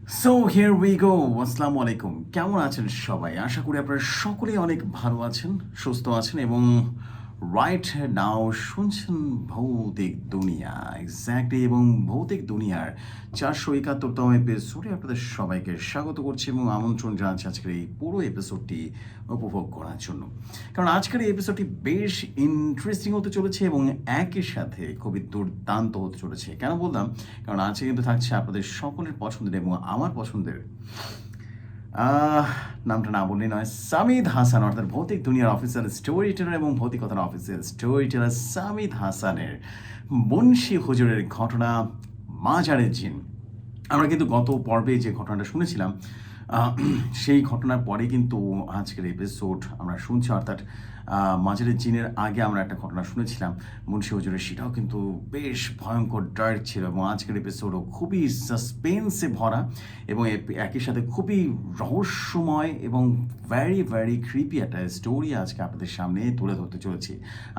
So here we go. আসসালামু আলাইকুম, কেমন আছেন সবাই? আশা করি আপনারা সকলেই অনেক ভালো আছেন, সুস্থ আছেন এবং রাইট নাও শুনছেন ভৌতিক দুনিয়া এক্স্যাক্টলি। এবং ভৌতিক দুনিয়ার 471তম এপিসোডে আপনাদের সবাইকে স্বাগত করছি এবং আমন্ত্রণ জানাচ্ছি আজকের এই পুরো এপিসোডটি উপভোগ করার জন্য। কারণ আজকের এই এপিসোডটি বেশ ইন্টারেস্টিং হতে চলেছে এবং একই সাথে খুবই দুর্দান্ত হতে চলেছে। কেন বললাম? কারণ আজকে কিন্তু থাকছে আপনাদের সকলের পছন্দের এবং আমার পছন্দের নামটা না বললেই নয়, সামিদ হাসান অর্থাৎ ভৌতিক দুনিয়ার অফিসিয়াল স্টোরি টেলার এবং ভৌতিকতার অফিসিয়াল স্টোরি টেলার সামিদ হাসানের বনশী হুজুরের ঘটনা মাজারের জিন। আমরা কিন্তু গত পর্বে যে ঘটনাটা শুনেছিলাম সেই ঘটনার পরে কিন্তু আজকের এপিসোড আমরা শুনছি, অর্থাৎ মাজারের জিনের আগে আমরা একটা ঘটনা শুনেছিলাম মুন্সি হুজুরের, সেটাও কিন্তু বেশ ভয়ঙ্কর ডার্ক ছিল এবং আজকের এপিসোডও খুবই সাসপেন্সে ভরা এবং একই সাথে খুবই রহস্যময় এবং ভ্যারি ভ্যারি ক্রিপি একটা স্টোরি আজকে আপনাদের সামনে তুলে ধরতে চলেছি।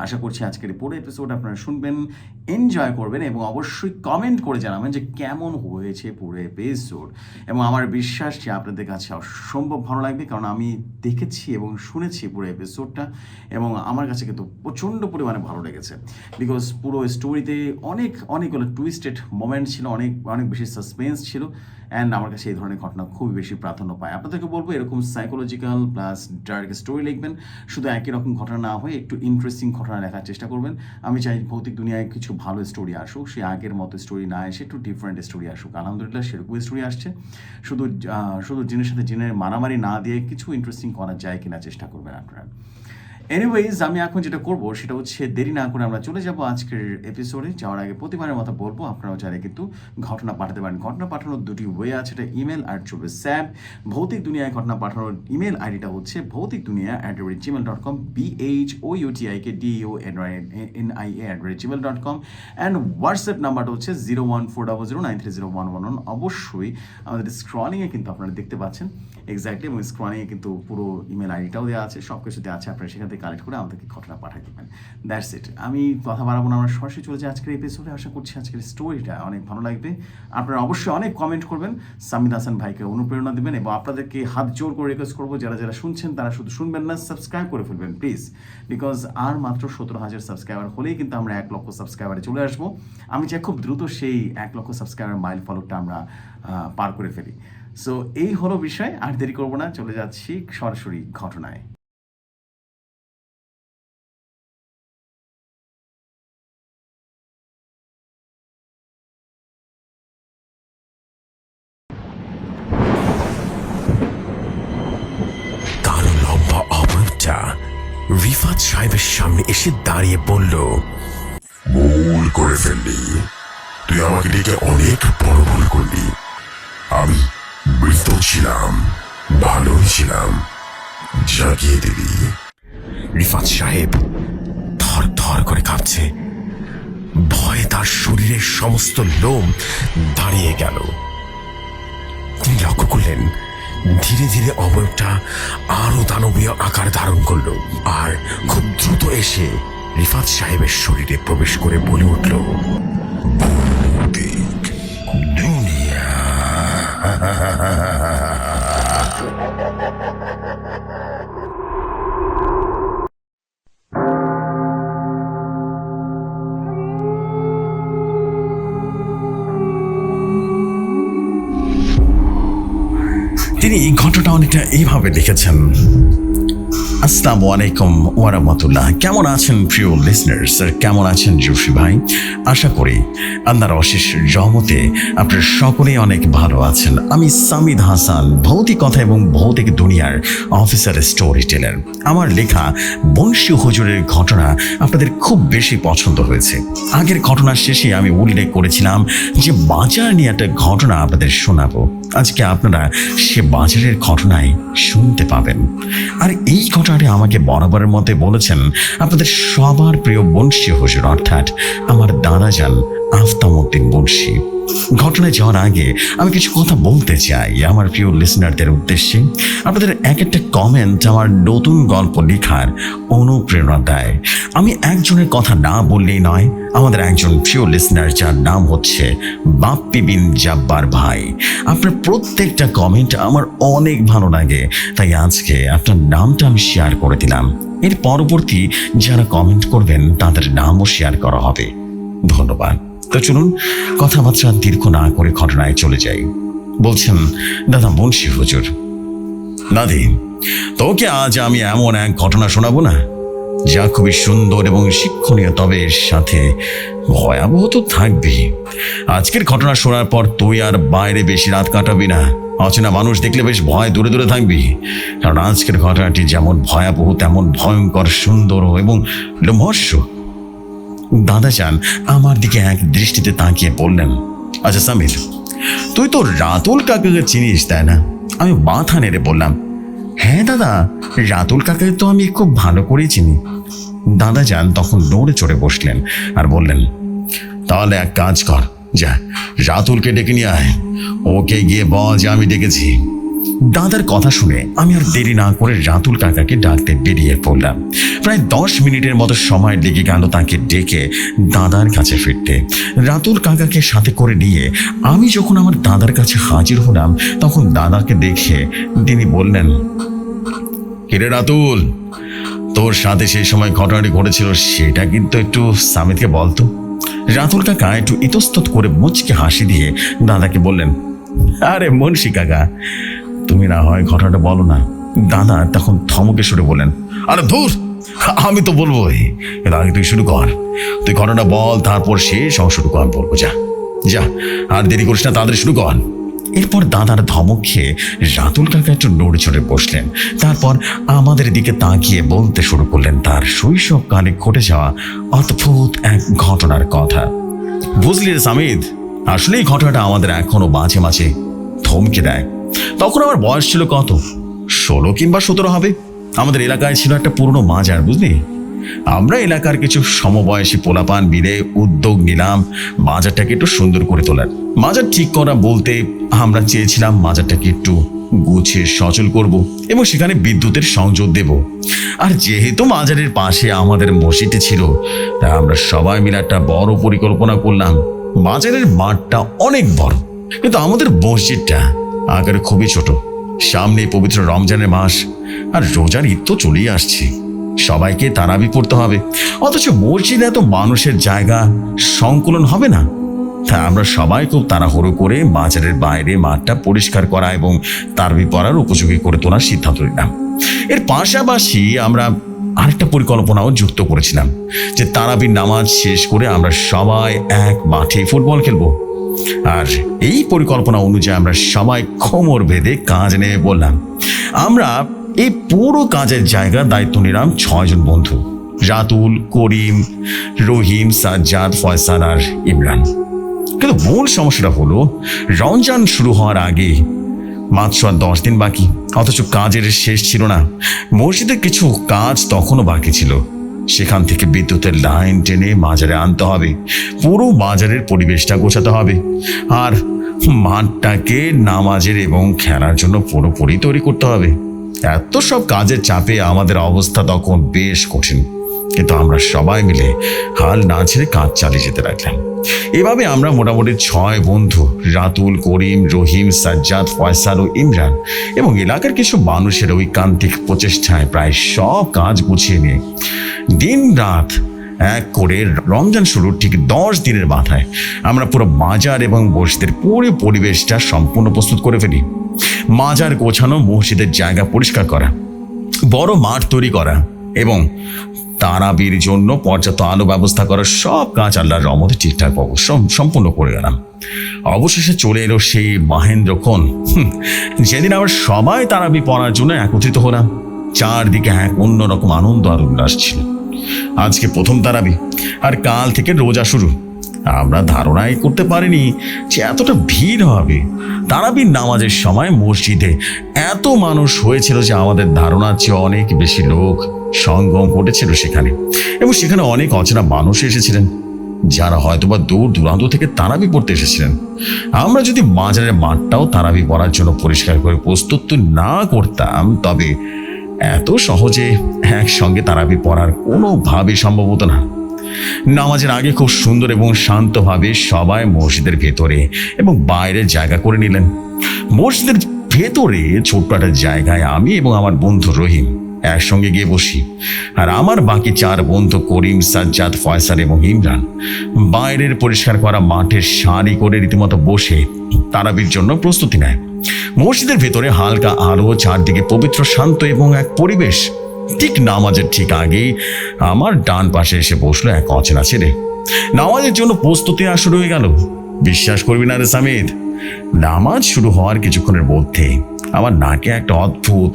আশা করছি আজকের পুরো এপিসোড আপনারা শুনবেন, এনজয় করবেন এবং অবশ্যই কমেন্ট করে জানাবেন যে কেমন হয়েছে পুরো এপিসোড। এবং আমার বিশ্বাস যে আপনাদের কাছে অসম্ভব ভালো লাগবে, কারণ আমি দেখেছি এবং শুনেছি পুরো এপিসোডটা এবং আমার কাছে কিন্তু প্রচণ্ড পরিমাণে ভালো লেগেছে। বিকজ পুরো স্টোরিতে অনেকগুলো টুইস্টেড মোমেন্ট ছিল, অনেক বেশি সাসপেন্স ছিল অ্যান্ড আমার কাছে এই ধরনের ঘটনা খুবই বেশি প্রাধান্য পায়। আপনাদেরকে বলবো এরকম সাইকোলজিক্যাল প্লাস ডার্ক স্টোরি লিখবেন, শুধু একই রকম ঘটনা না হয়ে একটু ইন্টারেস্টিং ঘটনা লেখার চেষ্টা করবেন। আমি চাই ভৌতিক দুনিয়ায় কিছু ভালো স্টোরি আসুক, সে আগের মতো স্টোরি না এসে একটু ডিফারেন্ট স্টোরি আসুক। আলহামদুলিল্লাহ সেরকম স্টোরি আসছে। শুধু জিনের সাথে জিনের মারামারি না দিয়ে কিছু ইন্টারেস্টিং করা যায় কিনা চেষ্টা করবেন আপনারা। এনিওয়েজ, আমি এখন যেটা করব সেটা হচ্ছে দেরি না করে আমরা চলে যাব আজকের এপিসোডে। যাওয়ার আগে প্রতিবারের মতো বলবো আপনারাও চাইলে কিন্তু ঘটনা পাঠাতে পারেন। ঘটনা পাঠানোর দুটি ওয়ে আছে, এটা ইমেল আর চলবে স্যাব। ভৌতিক দুনিয়ায় ঘটনা পাঠানোর ইমেল আইডিটা হচ্ছে ভৌতিকদুনিয়া@gmail.com, BHOUTIKDUNIA@gmail.com অ্যান্ড হোয়াটসঅ্যাপ নাম্বারটা হচ্ছে 01400930111। অবশ্যই আমাদের স্ক্রলিংয়ে কিন্তু আপনারা দেখতে পাচ্ছেন এক্স্যাক্টলি, এবং স্ক্রলিংয়ে কিন্তু পুরো ইমেল আইডিটাও দেওয়া আছে, সব কিছু দেওয়া আছে। আপনারা সেখান থেকে কালেক্ট করে আমাদেরকে ঘটনা পাঠিয়ে দেবেন। That's it. আমি কথা বাড়াবো না, আমরা সরাসরি চলে যাই আজকের এপিসোডে। আশা করছি আজকের স্টোরিটা অনেক ভালো লাগবে। আপনারা অবশ্যই অনেক কমেন্ট করবেন, সামিদ হাসান ভাইকে অনুপ্রেরণা দেবেন এবং আপনাদেরকে হাত জোর করে রিকোয়েস্ট করবো যারা শুনছেন তারা শুধু শুনবেন না, সাবস্ক্রাইব করে ফেলবেন প্লিজ। বিকজ আর মাত্র 17,000 সাবস্ক্রাইবার হলেই কিন্তু আমরা 1 লক্ষ সাবস্ক্রাইবারে চলে আসবো। আমি চাই খুব দ্রুত সেই 1 লক্ষ সাবস্ক্রাইবার মাইল ফলকটা আমরা পার করে ফেলি। সো এই হলো বিষয়, আর দেরি করবো না, চলে যাচ্ছি সরাসরি ঘটনায়। কালো লম্বা অবয়বটা রিফাত সাহেবের সামনে এসে দাঁড়িয়ে বলল, ভুল করে ফেললি, তুই আমাকে ডেকে অনেক বড় ভুল করলি। আমি মৃত ছিলাম, ভালোই ছিলাম, জাগিয়ে দিলি। রিফাত সাহেব থর থর করে কাঁপছে, ভয়ে তার শরীরের সমস্ত লোম দাঁড়িয়ে গেল। তিনি লক্ষ্য করলেন ধীরে ধীরে অবয়বটা আরো দানবীয় আকার ধারণ করলো আর খুব দ্রুত এসে রিফাত সাহেবের শরীরে প্রবেশ করে বলে উঠল, ভৌতিক দুনিয়া। তিনি ঘটনাটা অনেকটা এইভাবে লিখেছেন। আসসালামু আলাইকুম ওয়া রাহমাতুল্লাহ। কেমন আছেন প্রিয় লিসনার্স, আর কেমন আছেন জোশী ভাই? আশা করি আল্লাহর অশেষ রহমতে আপনারা সকলেই অনেক ভালো আছেন। আমি সামিদ হাসান, ভৌতিকতা এবং ভৌতিক দুনিয়ার অফিসার স্টোরি টেলার। আমার লেখা বনশী হুজুরের ঘটনা আপনাদের খুব বেশি পছন্দ হয়েছে। আগের ঘটনার শেষে আমি উল্লেখ করেছিলাম যে বাজার নিয়ে একটা ঘটনা আপনাদের শোনাবো। আজকে আপনারা সে বাজারের ঘটনায় শুনতে পাবেন। আর এই ঘটনাটি আমাকে বরাবরের মতে বলেছেন আপনাদের সবার প্রিয় বনশী হুজুর, অর্থাৎ আমার দাদাজান আফতাব উদ্দিন বনশী। ঘটনায় যাওয়ার আগে আমি কিছু কথা বলতে চাই আমার প্রিয় লিসনারদের উদ্দেশ্যে। আপনাদের এক একটা কমেন্ট আমার নতুন গল্প লেখার অনুপ্রেরণা দেয়। আমি একজনের কথা না বললেই নয়, আমাদের একজন প্রিয় লিসনার যার নাম হচ্ছে বাপ্পি বিন জাব্বার ভাই, আপনার প্রত্যেকটা কমেন্ট আমার অনেক ভালো লাগে, তাই আজকে আপনার নামটা আমি শেয়ার করে দিলাম। এর পরবর্তী যারা কমেন্ট করবেন তাদের নামও শেয়ার করা হবে। ধন্যবাদ। তো চলুন কথাবার্তা দীর্ঘ না করে ঘটনায় চলে যাই। বলছেন, দাদা মুন্সি হুজুর, দাদি তোকে আজ আমি এমন এক ঘটনা শোনাবো না যা খুবই সুন্দর এবং শিক্ষণীয়, তবে এর সাথে ভয়াবহ তো থাকবেই। আজকের ঘটনা শোনার পর তুই আর বাইরে বেশি রাত কাটাবি না, অচেনা মানুষ দেখলে বেশ ভয় দূরে দূরে থাকবি, কারণ আজকের ঘটনাটি যেমন ভয়াবহ তেমন ভয়ঙ্কর, সুন্দর এবং লোমহর্ষ। দাদা যান আমার দিকে এক দৃষ্টিতে তাকিয়ে বললেন, আচ্ছা সামির, তুই তো রাতুল কাকাকে চিনিস তাই না? আমি মাথা নেড়ে বললাম, হ্যাঁ দাদা, রাতুল কাকাকে তো আমি খুব ভালো করেই চিনি। দাদা যান তখন নড়ে চড়ে বসলেন আর বললেন, তাহলে এক কাজ কর, যা রাতুলকে ডেকে নিয়ে আয়, ওকে গিয়ে বল যে আমি ডেকেছি। দাদার কথা শুনে আমি আর দেরি না করে রাতুল কাকাকে ডাকতে বেরিয়ে পড়লাম। প্রায় 10 মিনিটের মতো সময় লেগে গেল তাকে ডেকে দাদার কাছে ফিরতে। রাতুল কাকাকে সাথে করে নিয়ে আমি যখন আমার দাদার কাছে হাজির হলাম, তখন দাদাকে দেখে তিনি বললেন, কিরে রাতুল, তোর সাথে সেই সময় ঘটনাটি ঘটেছিল সেটা কিন্তু একটু সামিদকে বলতো। রাতুল কাকা একটু ইতস্তত করে মুচকে হাসি দিয়ে দাদাকে বললেন, আরে মুন্সি কাকা, তুমি না হয় ঘটনাটা বলো না। দাদা তখন থমকে সুরে বললেন, আরে ধুর, আমি তো বলবোই, এর আগে তুই শুরু কর, তুই ঘটনা বল, তারপর শেষ অংশটুকু আমি বলবো। যা যা, আর দেরি করিস না, তাড়াতাড়ি শুরু কর। এরপর দাদার ধমক খেয়ে রাতুল কাকা একটু নড়ে চড়ে বসলেন, তারপর আমাদের দিকে তাকিয়ে বলতে শুরু করলেন তার শৈশবকালে ঘটে যাওয়া অদ্ভুত এক ঘটনার কথা। বুঝলি রে সামিদ, আসলে এই ঘটনাটা আমাদের এখনো মাঝে মাঝে থমকে দেয়। তখন আমার বয়স ছিল কত, 16 কিংবা 17 হবে। আমাদের এলাকায় ছিল একটা পুরনো মাজার, বুঝলি। আমরা এলাকার কিছু সমবয়সী পোলাপান মিলে উদ্যোগ নিলাম মাজারটাকে একটু সুন্দর করে তোলার। মাজার ঠিক করা বলতে আমরা চেয়েছিলাম মাজারটাকে একটু গুছিয়ে সচল করব এবং সেখানে বিদ্যুতের সংযোগ দেব। আর যেহেতু মাজারের পাশে আমাদের মসজিদটি ছিল, তাই আমরা সবাই মিলে একটা বড় পরিকল্পনা করলাম। মাজারের মাঠটা অনেক বড়, কিন্তু আমাদের মসজিদটা আকারে খুবই ছোট। সামনে পবিত্র রমজানের মাস আর রোজার ঈদ তো চলেই আসছে, সবাইকে তারাবি পড়তে হবে, অথচ মসজিদে এত মানুষের জায়গা সংকুলন হবে না। তাই আমরা সবাই খুব তাড়াহুড়ো করে বাজারের বাইরে মাঠটা পরিষ্কার করা এবং তারাবি পড়ার উপযোগী করে তোলার সিদ্ধান্ত নিলাম। এর পাশাপাশি আমরা আরেকটা পরিকল্পনাও যুক্ত করেছিলাম যে তারাবির নামাজ শেষ করে আমরা সবাই এক মাঠে ফুটবল খেলবো। আর এই পরিকল্পনা অনুযায়ী আমরা সবাই কোমর বেঁধে কাজ নেমে বললাম। আমরা এই পুরো কাজের জায়গার দায়িত্ব নিলাম 6 জন বন্ধু, রাতুল, করিম, রহিম, সাজ্জাদ, ফয়সাল আর ইমরান। কিন্তু মূল সমস্যাটা হলো রমজান শুরু হওয়ার আগে মাত্র 10 দিন বাকি, অথচ কাজের শেষ ছিল না। মসজিদের কিছু কাজ তখনও বাকি ছিল, সেখান থেকে বিদ্যুতের লাইন টেনে মাজারে আনতে হবে, পুরো বাজারের পরিবেশটা গোছাতে হবে, আর মাঠটাকে নামাজের এবং খেলার জন্য পুরোপুরি তৈরি করতে হবে। এত সব কাজের চাপে আমাদের অবস্থা তখন বেশ কঠিন, কিন্তু আমরা সবাই মিলে হাল না ছেড়ে কাজ চালিয়ে যেতে লাগলাম। এভাবে আমরা মোটামুটি 6 বন্ধু, রাতুল, করিম, রহিম, সাজ্জাদ, ফয়সাল ও ইমরান এবং এলাকার কিছু মানুষের ঐকান্তিক প্রচেষ্টায় প্রায় সব কাজ গুছিয়ে নিয়ে দিন রাত এক করে রমজান শুরুর ঠিক 10 দিনের মাথায় আমরা পুরো মাজার এবং মসজিদের পুরো পরিবেশটা সম্পূর্ণ প্রস্তুত করে ফেলি। মাজার গোছানো, মসজিদের জায়গা পরিষ্কার করা, বড় মাঠ তৈরি করা এবং তারাবির জন্য পর্যাপ্ত আলো ব্যবস্থা করার সব কাজ আল্লাহর রহমতে ঠিকঠাক সম্পূর্ণ করে গেলাম। অবশেষে চলে এলো সেই মাহেন্দ্রক্ষণ, যেদিন আমরা সবাই তারাবি পড়ার জন্য একত্রিত হলাম। চারদিকে এক অন্যরকম আনন্দ আর উল্লাস ছিল। আজকে প্রথম তারাবি আর কাল থেকে রোজা শুরু। আমরা ধারণাই করতে পারিনি যে এতটা ভিড় হবে। তারাবির নামাজের সময় মসজিদে এত মানুষ হয়েছিল যে আমাদের ধারণার চেয়ে অনেক বেশি লোক সঙ্গম ঘটেছিল সেখানে, এবং সেখানে অনেক অচেনা মানুষ এসেছিলেন। যারা হয়তোবা দূর দূরান্ত থেকে তারাবি পড়তে এসেছিলেন। আমরা যদি বাজারের মাঠটাও তারাবি পড়ার জন্য পরিষ্কার করে প্রস্তুত না করতাম, তবে এত সহজে একসঙ্গে তারাবি পড়ার কোনোভাবেই সম্ভব হতো না। নামাজের আগে খুব সুন্দর এবং শান্তভাবে সবাই মসজিদের ভেতরে এবং বাইরে জায়গা করে নিলেন। মসজিদের ভেতরে ছোট্ট একটা জায়গায় আমি এবং আমার বন্ধু রহিম একসঙ্গে গিয়ে বসি, আর আমার বাকি 4 বন্ধু করিম, সাজ্জাদ, ফয়সাল এবং ইমরান বাইরের পরিষ্কার করা মাঠে সারি করে রীতিমতো বসে তারাবির জন্য প্রস্তুতি নেয়। মসজিদের ভেতরে হালকা আলো, চারদিকে পবিত্র, শান্ত এবং এক পরিবেশ। ঠিক নামাজের ঠিক আগেই আমার ডান পাশে এসে বসলো এক অচেনা ছেলে। নামাজের জন্য প্রস্তুতি শুরু হয়ে গেল। বিশ্বাস করবি না রে সামিদ, নামাজ শুরু হওয়ার কিছুক্ষণের মধ্যে আমার নাকে একটা অদ্ভুত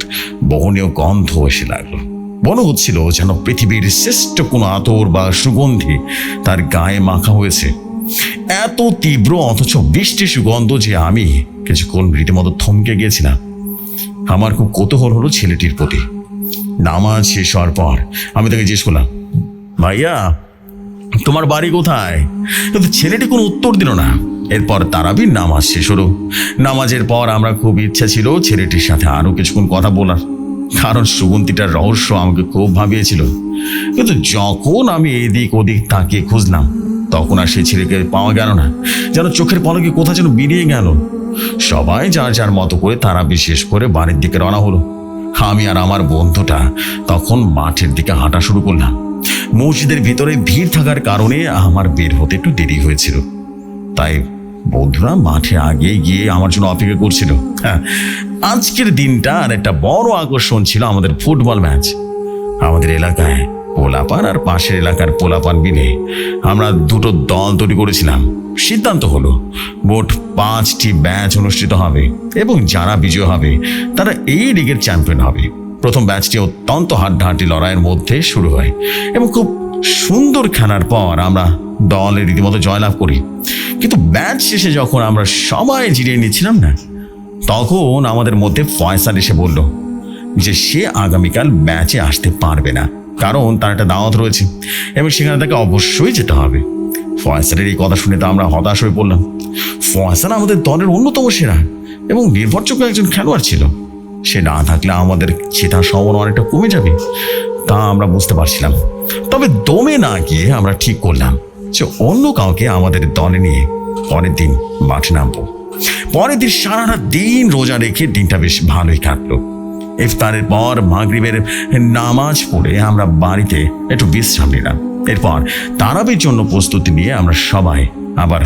বহনীয় গন্ধ এসে লাগলো। মনে হচ্ছিল যেন পৃথিবীর শ্রেষ্ঠ কোনো আতর বা সুগন্ধি তার গায়ে মাখা হয়েছে। এত তীব্র অথচ বৃষ্টির সুগন্ধ যে আমি কিছুক্ষণ রীতিমতো থমকে গিয়েছিলাম। আমার খুব কৌতূহল হলো ছেলেটির প্রতি। নামাজ শেষ হওয়ার পর আমি তাকে জিজ্ঞেস করলাম, ভাইয়া তোমার বাড়ি কোথায়? কিন্তু ছেলেটি কোনো উত্তর দিল না। এরপর তারাবির নামাজ শেষ হলো। নামাজের পর আমরা খুব ইচ্ছা ছিল ছেলেটির সাথে আরো কিছুক্ষণ কথা বলার, কারণ সুগন্ধিটার রহস্য আমাকে খুব ভাবিয়েছিল। কিন্তু যখন আমি এদিক ওদিক তাকিয়ে খুঁজলাম, তখন আর সেই ছেলেকে পাওয়া গেল না। যেন চোখের পলকে কোথা যেন বেরিয়ে গেল। সবাই যার যার মতো করে তারাবি শেষ করে বাড়ির দিকে রওনা হলো। আমি আর আমার বন্ধুটা তখন মাঠের দিকে হাঁটা শুরু করলাম। মসজিদের ভিতরে ভিড় থাকার কারণে আমার বের হতে একটু দেরি হয়েছিল, তাই বন্ধুরা মাঠে আগে গিয়ে আমার জন্য অপেক্ষা করছিল। আজকের দিনটা আর একটা বড় আকর্ষণ ছিল আমাদের ফুটবল ম্যাচ। আমাদের এলাকায় পোলাপান আর পাশের এলাকার পোলাপান মিলে আমরা 2টো দল তৈরি করেছিলাম। সিদ্ধান্ত হলো মোট 5টি ম্যাচ অনুষ্ঠিত হবে এবং যারা বিজয় হবে তারা এই লিগের চ্যাম্পিয়ন হবে। প্রথম ম্যাচটি অত্যন্ত হাড্ডাহাড্ডি লড়াইয়ের মধ্যে শুরু হয় এবং খুব সুন্দর খেলার পর আমরা দলের রীতিমতো জয়লাভ করি। কিন্তু ম্যাচ শেষে যখন আমরা সবাই জিরিয়ে নিচ্ছিলাম না, তখন আমাদের মধ্যে ফয়সাল এসে বলল যে সে আগামীকাল ম্যাচে আসতে পারবে না, কারণ তার একটা দাওয়াত রয়েছে এবং সেখানে তাকে অবশ্যই যেতে হবে। ফয়সালের এই কথা শুনে তো আমরা হতাশ হয়ে পড়লাম। ফয়সাল আমাদের দলের অন্যতম সেরা এবং নির্ভরযোগ্য একজন খেলোয়াড় ছিল। সে না থাকলে আমাদের জেতার সম্ভাবনা অনেকটা কমে যাবে, তা আমরা বুঝতে পারছিলাম। তবে দমে না গিয়ে আমরা ঠিক করলাম যে অন্য কাউকে আমাদের দলে নিয়ে পরের দিন মাঠে নামবো। পরের দিন সারাটা দিন রোজা রেখে দিনটা বেশ ভালোই কাটলো। ইফতারের পর মাগরিবের নামাজ পড়ে আমরা বাড়িতে একটু বিশ্রাম নিলাম। এরপর তারাবির জন্য প্রস্তুতি নিয়ে আমরা সবাই আবার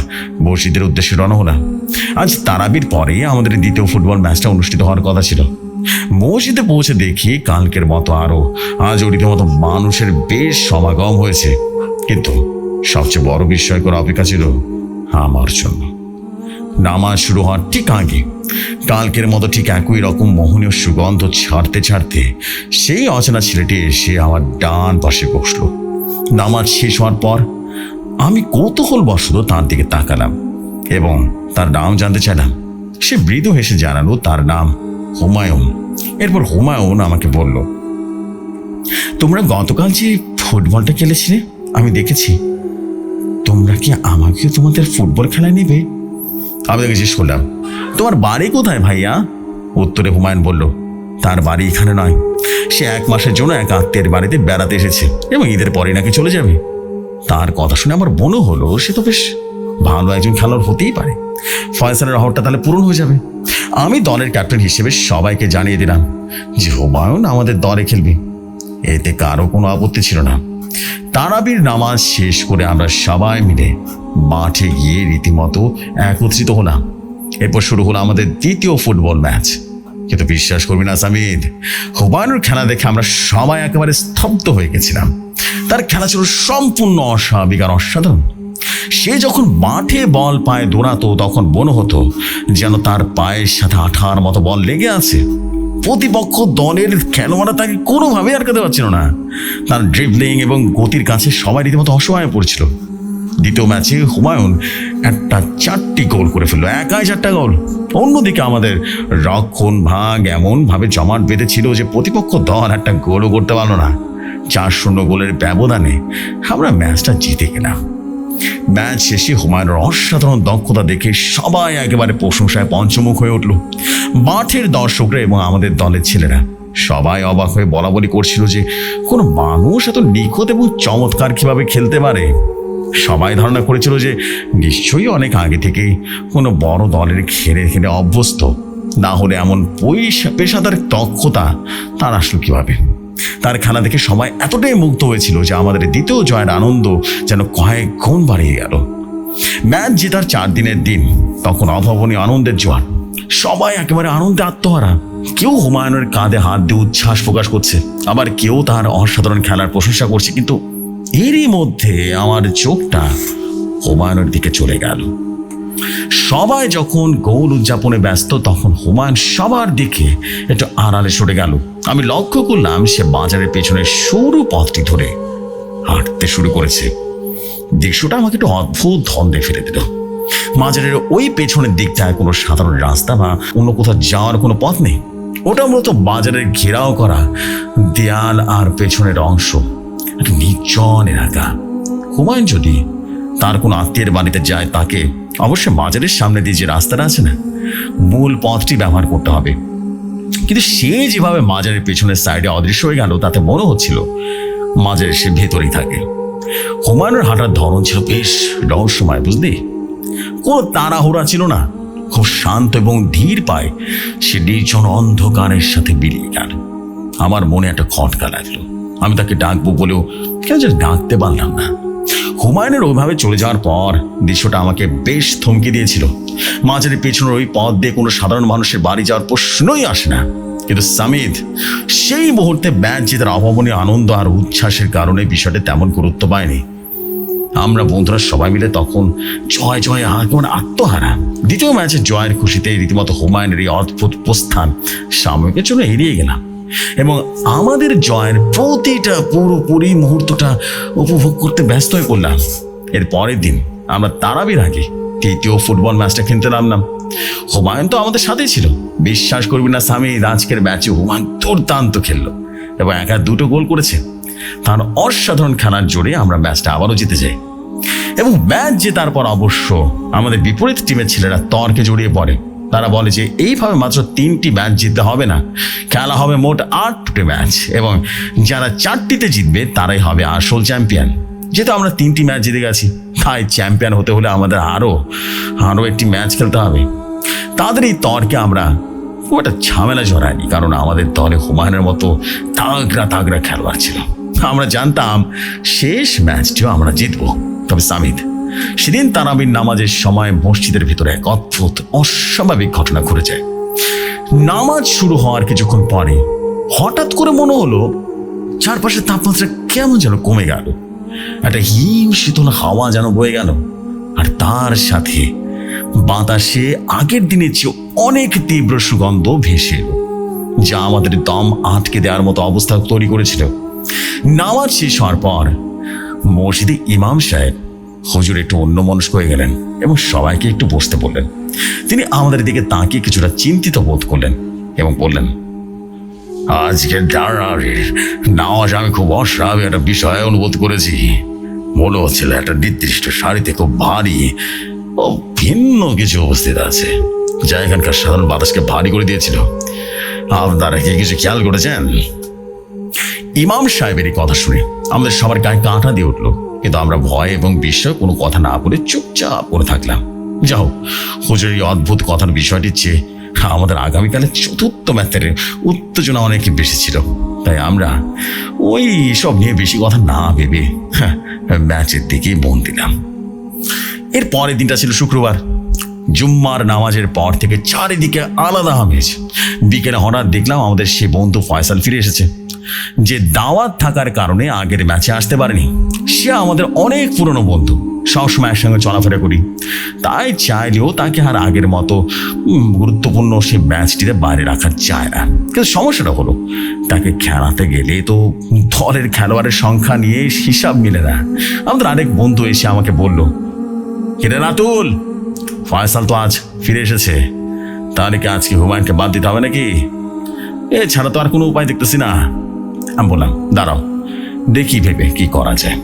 মসজিদের উদ্দেশ্যে রওনা হলাম। আজ তারাবির পরে আমাদের দ্বিতীয় ফুটবল ম্যাচটা অনুষ্ঠিত হওয়ার কথা ছিল। মসজিদে পৌঁছে দেখি কালকের মতো আরো আজ রীতিমতো মানুষের বেশ সমাগম হয়েছে। কিন্তু সবচেয়ে বড় বিস্ময়কর অপেক্ষা ছিল আমার জন্য। নামাজ শুরু হওয়ার ঠিক আগে কালকের মতো ঠিক একই রকম মোহনীয় সুগন্ধ ছাড়তে ছাড়তে সেই অচেনা ছেলেটি এসে আমার ডান পাশে বসলো। নামাজ শেষ হওয়ার পর আমি কৌতূহলবশত তার দিকে তাকালাম এবং তার নাম জানতে চাইলাম। সে মৃদু হেসে জানালো তার নাম হুমায়ুন। এরপর হুমায়ুন আমাকে বলল, তোমরা গতকাল যে ফুটবলটা খেলেছিলে আমি দেখেছি, তোমরা কি আমাকেও তোমাদের ফুটবল খেলায় নেবে? আমি তাকে জিজ্ঞেস করলাম, তোমার বাড়ি কোথায় ভাইয়া? উত্তরে হুমায়ুন বলল, তার বাড়ি এখানে নয়, সে 1 মাসের জন্য এক আত্মীয়ের বাড়িতে বেড়াতে এসেছে এবং ঈদের পরে নাকি চলে যাবে। তার কথা শুনে আমার মনে হলো সে তো বেশ ভালো একজন খেলোয়াড় হতেই পারে। ফয়সালের রহরটা তাহলে পূরণ হয়ে যাবে। আমি দলের ক্যাপ্টেন হিসেবে সবাইকে জানিয়ে দিলাম যে হুমায়ুন আমাদের দলে খেলবে। এতে কারো কোনো আপত্তি ছিল না। তারাবির নামাজ শেষ করে আমরা সবাই মিলে মাঠে গিয়ে রীতিমতো একত্রিত হলাম। এরপর শুরু হলো আমাদের দ্বিতীয় ফুটবল ম্যাচ। কিন্তু বিশ্বাস করবি না সামিদ, হুমায়ুনের খেলা দেখে আমরা সবাই একেবারে স্তব্ধ হয়ে গেছিলাম। তার খেলা ছিল সম্পূর্ণ অস্বাভাবিক আর অসাধারণ। সে যখন মাঠে বল পায়ে দৌড়াতো তখন মনে হতো যেন তার পায়ের সাথে আঠার মতো বল লেগে আছে। প্রতিপক্ষ দলের খেলোয়াড়রা তাকে কোনোভাবেই আটকাতে পারছিল না। তার ড্রিবলিং এবং গতির কাছে সবাই রীতিমতো অসহায় পড়ছিল। দ্বিতীয় ম্যাচে হুমায়ুন একটা 4টি গোল করে ফেললো, একাই 4টা গোল। অন্যদিকে আমাদের রক্ষণ ভাগ এমনভাবে জমাট বেঁধেছিল যে প্রতিপক্ষ দল একটা গোলও করতে পারলো না। 4-0 গোলের ব্যবধানে আমরা ম্যাচটা জিতে গেলাম। ম্যাচ শেষে হুমায়ুনের অসাধারণ দক্ষতা দেখে সবাই একেবারে প্রশংসায় পঞ্চমুখ হয়ে উঠল। মাঠের দর্শকরা এবং আমাদের দলের ছেলেরা সবাই অবাক হয়ে বলা বলি করছিল যে কোনো মানুষ এত নিখুঁত এবং চমৎকার কিভাবে খেলতে পারে। সবাই ধারণা করেছিল যে নিশ্চয়ই অনেক আগে থেকেই কোনো বড় দলের খেলে খেলে অভ্যস্ত, না হলে এমন পেশাদার দক্ষতা তার আসলো কিভাবে। তার খেলা দেখে সবাই এতটাই মুগ্ধ হয়েছিল যে আমাদের দ্বিতীয় জয়ের আনন্দ যেন কয়েক গুণ বাড়িয়ে গেল। ম্যাচ জেতার 4 দিনের দিন, তখন অভাবনীয় আনন্দের জোয়ার। সবাই একেবারে আনন্দে আত্মহারা। কেউ হুমায়ুনের কাঁধে হাত দিয়ে উচ্ছ্বাস প্রকাশ করছে, আবার কেউ তার অসাধারণ খেলার প্রশংসা করছে। কিন্তু এরই মধ্যে আমার চোখটা হুমায়ুনের দিকে চলে গেল। সবাই যখন গোল উদযাপনে ব্যস্ত, তখন হুমায়ুন সবার দিকে একটু আড়ালে সরে গেল। আমি লক্ষ্য করলাম সে বাজারের পেছনে সরু পথটি ধরে হাঁটতে শুরু করেছে। দৃশ্যটা আমাকে একটু অদ্ভুত ধন্দে ফেলে দিল। বাজারের ওই পেছনের দিকটায় কোনো সাধারণ রাস্তা বা অন্য কোথাও যাওয়ার কোনো পথ নেই। ওটা মূলত বাজারের ঘেরাও করা দেয়াল আর পেছনের অংশ, একটা নির্জন এলাকা। হুমায়ুন যদি তার কোনো আত্মীয়ের বাড়িতে যায়, তাকে অবশ্যই বাজারের সামনে দিয়ে যে রাস্তাটা আছে না, মূল পথটি ব্যবহার করতে হবে। কিন্তু সে যেভাবে বাজারের পেছনের সাইডে অদৃশ্য হয়ে গেল, তাতে মনে হচ্ছিল বাজারের সে ভেতরেই থাকে। হুমায়ুনের হাঁটার ধরন ছিল বেশ রহস্যময়, বুঝলি? কোনো তাড়াহুড়া ছিল না, খুব শান্ত এবং ধীর পায়ে সে নির্জন অন্ধকারের সাথে বেরিয়ে গেল। আমার মনে একটা খটকা লাগলো। আমি তাকে ডাকবো বলেও কেন যেন ডাকতে পারলাম না। হুমায়ুনের ওইভাবে চলে যাওয়ার পর দৃশ্যটা আমাকে বেশ থমকে দিয়েছিল। মাঝারি পেছনের ওই পথ দিয়ে কোনো সাধারণ মানুষের বাড়ি যাওয়ার প্রশ্নই আসে না। কিন্তু সামিদ সেই মুহূর্তে ম্যাচ জেতার অভাবনীয় আনন্দ আর উচ্ছ্বাসের কারণে বিষয়টা তেমন গুরুত্ব পায়নি। আমরা বন্ধুরা সবাই মিলে তখন জয় জয় একেবারে আত্মহারা। দ্বিতীয় ম্যাচের জয়ের খুশিতে রীতিমতো হুমায়ুনের এই অদ্ভুত প্রস্থান সাময়িকের জন্য এড়িয়ে গেলাম এবং আমাদের জয়ের প্রতিটা পুরোপুরি মুহূর্তটা উপভোগ করতে ব্যস্ত হয়ে পড়লাম। এর পরের দিন আমরা তারাবির আগে তৃতীয় ফুটবল ম্যাচটা খেলতে নামলাম। হুমায়ুন তো আমাদের সাথেই ছিল। বিশ্বাস করবি না সামিদ, আজকের ম্যাচে হুমায়ুন দুর্দান্ত খেললো এবং একা 2টো গোল করেছে। তার অসাধারণ খেলার জোরে আমরা ম্যাচটা আবারও জিতে যাই এবং ম্যাচ জেতার পর অবশ্য আমাদের বিপরীত টিমের ছেলেরা তর্কে জড়িয়ে পড়ে। তারা বলে যে এইভাবে মাত্র 3টি ম্যাচ জিততে হবে না, খেলা হবে মোট 8টি ম্যাচ এবং যারা 4টিতে জিতবে তারাই হবে আসল চ্যাম্পিয়ন। যেহেতু আমরা 3টি ম্যাচ জিতে গেছি, তাই চ্যাম্পিয়ন হতে হলে আমাদের আরও একটি ম্যাচ খেলতে হবে। তাদের এই তর্কে আমরা খুব একটা ঝামেলা জড়ায়নি, কারণ আমাদের দলে হুমায়ুনের মতো তাগড়া খেলোয়াড় ছিল। আমরা জানতাম শেষ ম্যাচটিও আমরা জিতবো। তবে সামিদ, সেদিন তারাবির নামাজের সময় মসজিদের ভিতরে এক অদ্ভুত অস্বাভাবিক ঘটনা ঘটে যায়। নামাজ শুরু হওয়ার কিছুক্ষণ পরে হঠাৎ করে মনে হলো চারপাশের তাপমাত্রা কেমন যেন কমে গেল। একটা হিম শীতল হাওয়া যেন বয়ে গেল, আর তার সাথে বাতাসে আগের দিনের চেয়ে অনেক তীব্র সুগন্ধ ভেসে এলো, যা আমাদের দম আটকে দেওয়ার মতো অবস্থা তৈরি করেছিল। নামাজ শেষ হওয়ার পর মসজিদে ইমাম সাহেব হুজুর একটু অন্যমনস্ক হয়ে গেলেন এবং সবাইকে একটু বসতে বললেন। তিনি আমাদের দিকে তাকিয়ে কিছুটা চিন্তিত বোধ করলেন এবং বললেন, আজকের নামাজ আমি খুব অস্বাভাবিক একটা বিষয় অনুভব করেছি। মনে হচ্ছিল একটা নির্দিষ্ট সারিতে খুব ভারী ও ভিন্ন কিছু উপস্থিত আছে, যা এখানকার সাধারণ বাতাসকে ভারী করে দিয়েছিল। আপনারা কি কিছু খেয়াল করেছেন? ইমাম সাহেবের এই কথা শুনে আমাদের সবার গায়ে কাঁটা দিয়ে উঠলো, কিন্তু আমরা ভয় এবং বিস্ময়ে কোনো কথা না বলে চুপচাপ করে থাকলাম। যাও, হুজুরের এই অদ্ভুত কথার বিষয়টির চেয়ে আমাদের আগামীকালের 4র্থ ম্যাচের উত্তেজনা অনেক বেশি ছিল, তাই আমরা ওই সব নিয়ে বেশি কথা না ভেবে ম্যাচের দিকেই মন দিলাম। এর পরের দিনটা ছিল শুক্রবার। জুম্মার নামাজের পর থেকে চারিদিকে আলাদা আমেজ। বিকেলে হঠাৎ দেখলাম আমাদের সে বন্ধু ফয়সাল ফিরে এসেছে, যে দাওয়াত থাকার কারণে আগের ম্যাচে আসতে পারেনি। সে আমাদের অনেক পুরনো বন্ধু, সবসময় একসঙ্গে চলাফেরা করি, তাই চাইলেও তাকে আর আগের মতো গুরুত্বপূর্ণ সে ম্যাচটিতে বাইরে রাখা যায় না। কিন্তু সমস্যাটা হলো, তাকে খেলাতে গেলে তো দলের খেলোয়াড়ের সংখ্যা নিয়ে হিসাব মিলে না। আমাদের আরেক বন্ধু এসে আমাকে বলল, কিরে রাতুল, ফয়সাল তো আজ ফিরে এসেছে, তাহলে কি আজকে হুমায়ুনকে বাদ দিতে হবে নাকি? এছাড়া তো আর কোনো উপায় দেখতেছি না। আমি বললাম, দাঁড়াও দেখি ভেবে কি করা যায়।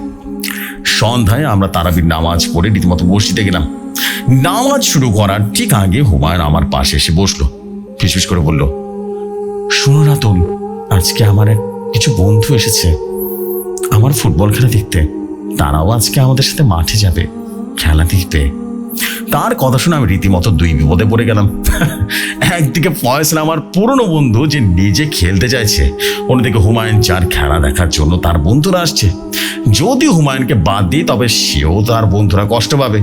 সন্ধ্যায় আমরা তারাবির নামাজ পড়ে রীতিমতো মসজিদে গেলাম। নামাজ শুরু করার ঠিক আগে হুমায়ুন আমার পাশে এসে বসলো, ফিসফিস করে বলল, শোনো রাতুল, আজকে আমার কিছু বন্ধু এসেছে আমার ফুটবল খেলা দেখতে। তারাও আজকে আমাদের সাথে মাঠে যাবে খেলা দেখতে। তার কথা শুনে আমি রীতিমতো দুই বিপদে পড়ে গেলাম। একদিকে ফয়সাল আমার পুরনো বন্ধু যে নিজে খেলতে চাইছে, অন্যদিকে হুমায়ুন যার খেলা দেখার জন্য তার বন্ধুরা আসছে। যদি হুমায়ুনকে বাদ দিই তবে সেও তার বন্ধুরা কষ্ট পাবে,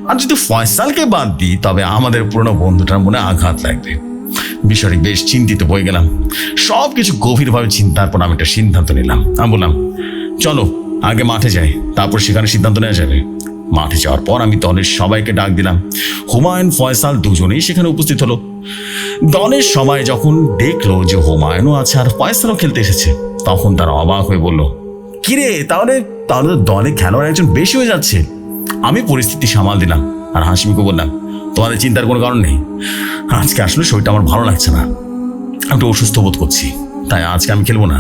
আর যদি ফয়সালকে বাদ দিই তবে আমাদের পুরনো বন্ধুটার মনে আঘাত লাগবে। বিষয়টি বেশ চিন্তিত হয়ে গেলাম। সব কিছু গভীরভাবে চিন্তার পর আমি একটা সিদ্ধান্ত নিলাম। আমি বললাম, চলো আগে মাঠে যাই, তারপর সেখানে সিদ্ধান্ত নেওয়া যাবে। মাঠে যাওয়ার পর আমি দলের সবাইকে ডাক দিলাম। হুমায়ুন ফয়সাল দুজনেই সেখানে উপস্থিত হলো। দলের সবাই যখন দেখলো যে হুমায়ুনও আছে আর ফয়সালও খেলতে এসেছে, তখন তারা অবাক হয়ে বলল, কিরে, তাহলে তাহলে তো দলে খেলোয়াড় একজন বেশি হয়ে যাচ্ছে। আমি পরিস্থিতি সামাল দিলাম আর হাসিমুখে বললাম, তোমাদের চিন্তার কোনো কারণ নেই, আজকে আসলে শরীরটা আমার ভালো লাগছে না, আমি একটু অসুস্থ বোধ করছি, তাই আজকে আমি খেলবো না,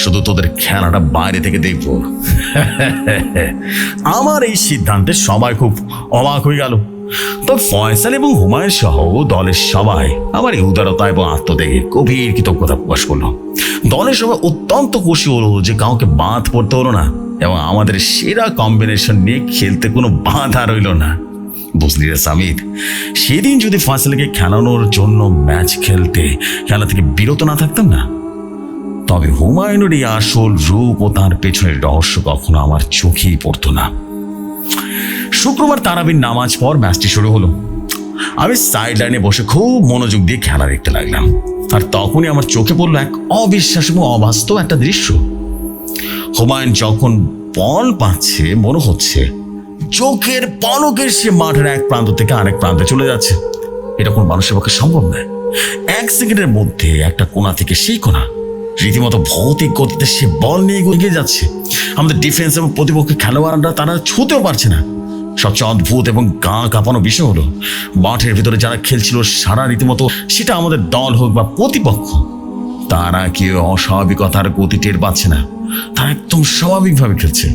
শুধু তোদের খেলাটা বাইরে থেকে দেখবো। আমার এই সিদ্ধান্তে সবাই খুব অবাক হয়ে গেল। তো ফয়সাল এবং হুমায়ুন সহ দলের সবাই আমার এই উদারতা এবং আত্মত্যাগে গভীর কৃতজ্ঞতা প্রকাশ করলো। দলের সবাই অত্যন্ত খুশি হলো যে কাউকে বাদ পড়তে হলো না এবং আমাদের সেরা কম্বিনেশন নিয়ে খেলতে কোনো বাধা রইল না। বুঝলি রে সামিদ, সেদিন যদি ফয়সালকে খেলানোর জন্য ম্যাচ খেলা থেকে বিরত না থাকতাম না, তবে হুমায়ুনের এই আসল রূপ ও তার পেছনের রহস্য কখনো আমার চোখেই পড়তো না। শুক্রবার তারাবির নামাজ পর ম্যাচটি শুরু হলো। আমি সাইড লাইনে বসে খুব মনোযোগ দিয়ে খেলা দেখতে লাগলাম, আর তখনই আমার চোখে পড়লো এক অবিশ্বাস এবং অবাস্তব একটা দৃশ্য। হুমায়ুন যখন বল পাচ্ছে মনে হচ্ছে চোখের পলকের সে মাঠের এক প্রান্ত থেকে আরেক প্রান্তে চলে যাচ্ছে। এটা কোনো মানুষের পক্ষে সম্ভব নয়। 1 সেকেন্ডের মধ্যে একটা কোণা থেকে সেই কোণা রীতিমতো ভৌতিক গতিতে সে বল নিয়ে এগিয়ে যাচ্ছে। আমাদের ডিফেন্স এবং প্রতিপক্ষের খেলোয়াড়রা তারা ছুঁতেও পারছে না। সবচেয়ে অদ্ভুত এবং গা কাঁপানো বিষয় হলো, মাঠের ভিতরে যারা খেলছিল সারা রীতিমতো সেটা আমাদের দল হোক বা প্রতিপক্ষ, তারা কেউ অস্বাভাবিকতার গতি টের পাচ্ছে না। তারা একদম স্বাভাবিকভাবে খেলছে,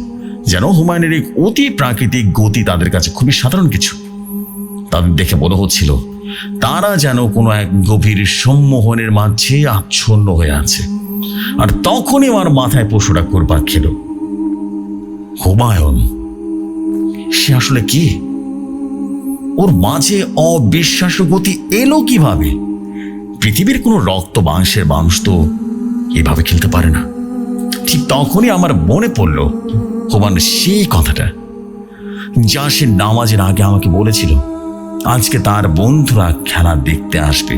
যেন হুমায়ুনের এই অতি প্রাকৃতিক গতি তাদের কাছে খুবই সাধারণ কিছু। তাদের দেখে মনে হচ্ছিল তারা যেন কোনো এক গভীর সম্মোহনের মাঝে আচ্ছন্ন হয়ে আছে। আর তখনই আমার মাথায় পশুরা ঘুরপাক খেল। হুমায়ুন সে আসলে কি? ওর মাঝে অবিশ্বাস্য গতি এলো কিভাবে? পৃথিবীর কোনো রক্ত মাংসের মানুষ তো এভাবে খেলতে পারে না। ঠিক তখনই আমার মনে পড়ল হুমায়ুন সেই কথাটা যা সে নামাজের আগে আমাকে বলেছিল। আজকে তার বন্ধুরা খেলা দেখতে আসবে।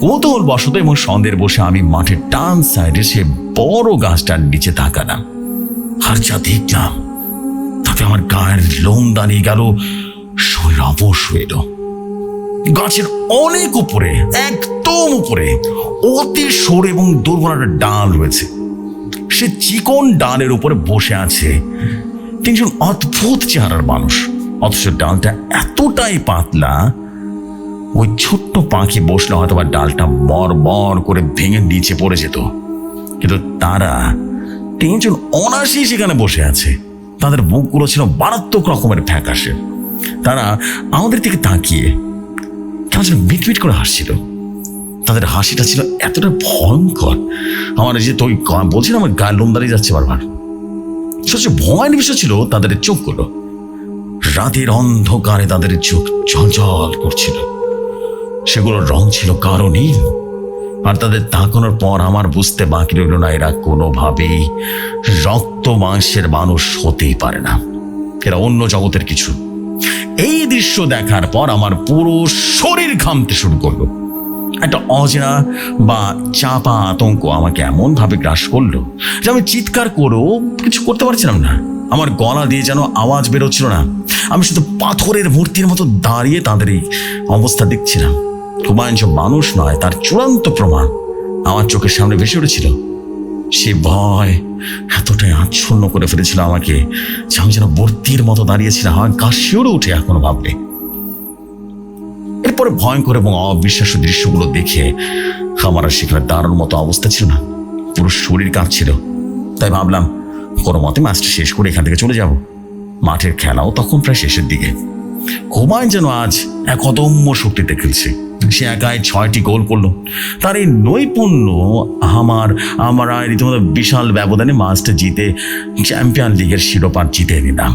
কৌতূহল বশত এবং সন্ধ্যের বসে আমি মাঠের ডান সাইডে সে বড় গাছটার নিচে তাকালাম, আর যা দেখলাম তাতে আমার গায়ের লোম দাঁড়িয়ে গেল, শরীর অবশ হয়ে এলো। গাছের অনেক উপরে, একদম উপরে অতি সরু এবং দুর্বল একটা ডাল রয়েছে। সে চিকন ডালের উপরে বসে আছে 3 জন অদ্ভুত চেহারার মানুষ, অথচ ডালটা এতটাই পাতলা ওই ছোট্ট পাখি বসলে হয়তো বা ডালটা মর করে ভেঙে নিচে পড়ে যেত। কিন্তু তারা 3 জন অনায়াসেই সেখানে বসে আছে। তাদের মুখগুলো ছিল মারাত্মক রকমের ফ্যাকাশে। তারা আমাদের দিকে তাকিয়ে কেমন যেন মিটমিট করে হাসছিল। তাদের হাসিটা ছিল এতটা ভয়ঙ্কর, আমার যে তুই বলছিলাম আমার গায়ের লোম দাঁড়িয়ে যাচ্ছে বারবার। সবচেয়ে ভয়ানক বিষয় ছিল তাদের চোখগুলো। রাতের অন্ধকারে তাদের চোখ ঝলঝল করছিল। সেগুলোর রং ছিল গাঢ় নীল। আর তাদের তাকানোর পর আমার বুঝতে বাকি রইল না এরা কোনোভাবেই রক্ত মাংসের মানুষ হতেই পারে না, এরা অন্য জগতের কিছু। এই দৃশ্য দেখার পর আমার পুরো শরীর ঘামতে শুরু করলো। একটা অচেনা বা চাপা আতঙ্ক আমাকে এমন ভাবে গ্রাস করলো যে আমি চিৎকার করেও কিছু করতে পারছিলাম না। আমার গলা দিয়ে যেন আওয়াজ বেরোচ্ছিল না। আমি শুধু পাথরের মূর্তির মতো দাঁড়িয়ে তাদের এই অবস্থা দেখছিলাম। হুমায়ুন যে মানুষ নয় তার চূড়ান্ত প্রমাণ আমার চোখের সামনে ভেসে উঠেছিল। সে ভয় এতটাই আচ্ছন্ন করে ফেলেছিল আমাকে যে আমি যেন মূর্তির মতো দাঁড়িয়েছিলাম। আমার গা শিউরে উঠে এখনো ভাবলে। এরপরে ভয়ঙ্কর এবং অবিশ্বাস্য দৃশ্যগুলো দেখে আমার আর সেখানে দাঁড়ানোর মতো অবস্থা ছিল না। পুরো শরীর কাঁপছিল। তাই ভাবলাম কোনো মতে ম্যাচটা শেষ করে এখান থেকে চলে যাব। মাঠের খেলাও তখন প্রায় শেষের দিকে। হুমায়ুন যেন আজ এক অদম্য শক্তিতে খেলছে। সে একাই 6টি গোল করলো। তার এই নৈপুণ্য আমার রীতিমতো বিশাল ব্যবধানে ম্যাচটা জিতে চ্যাম্পিয়ন লিগের শিরোপা জিতে নিলাম।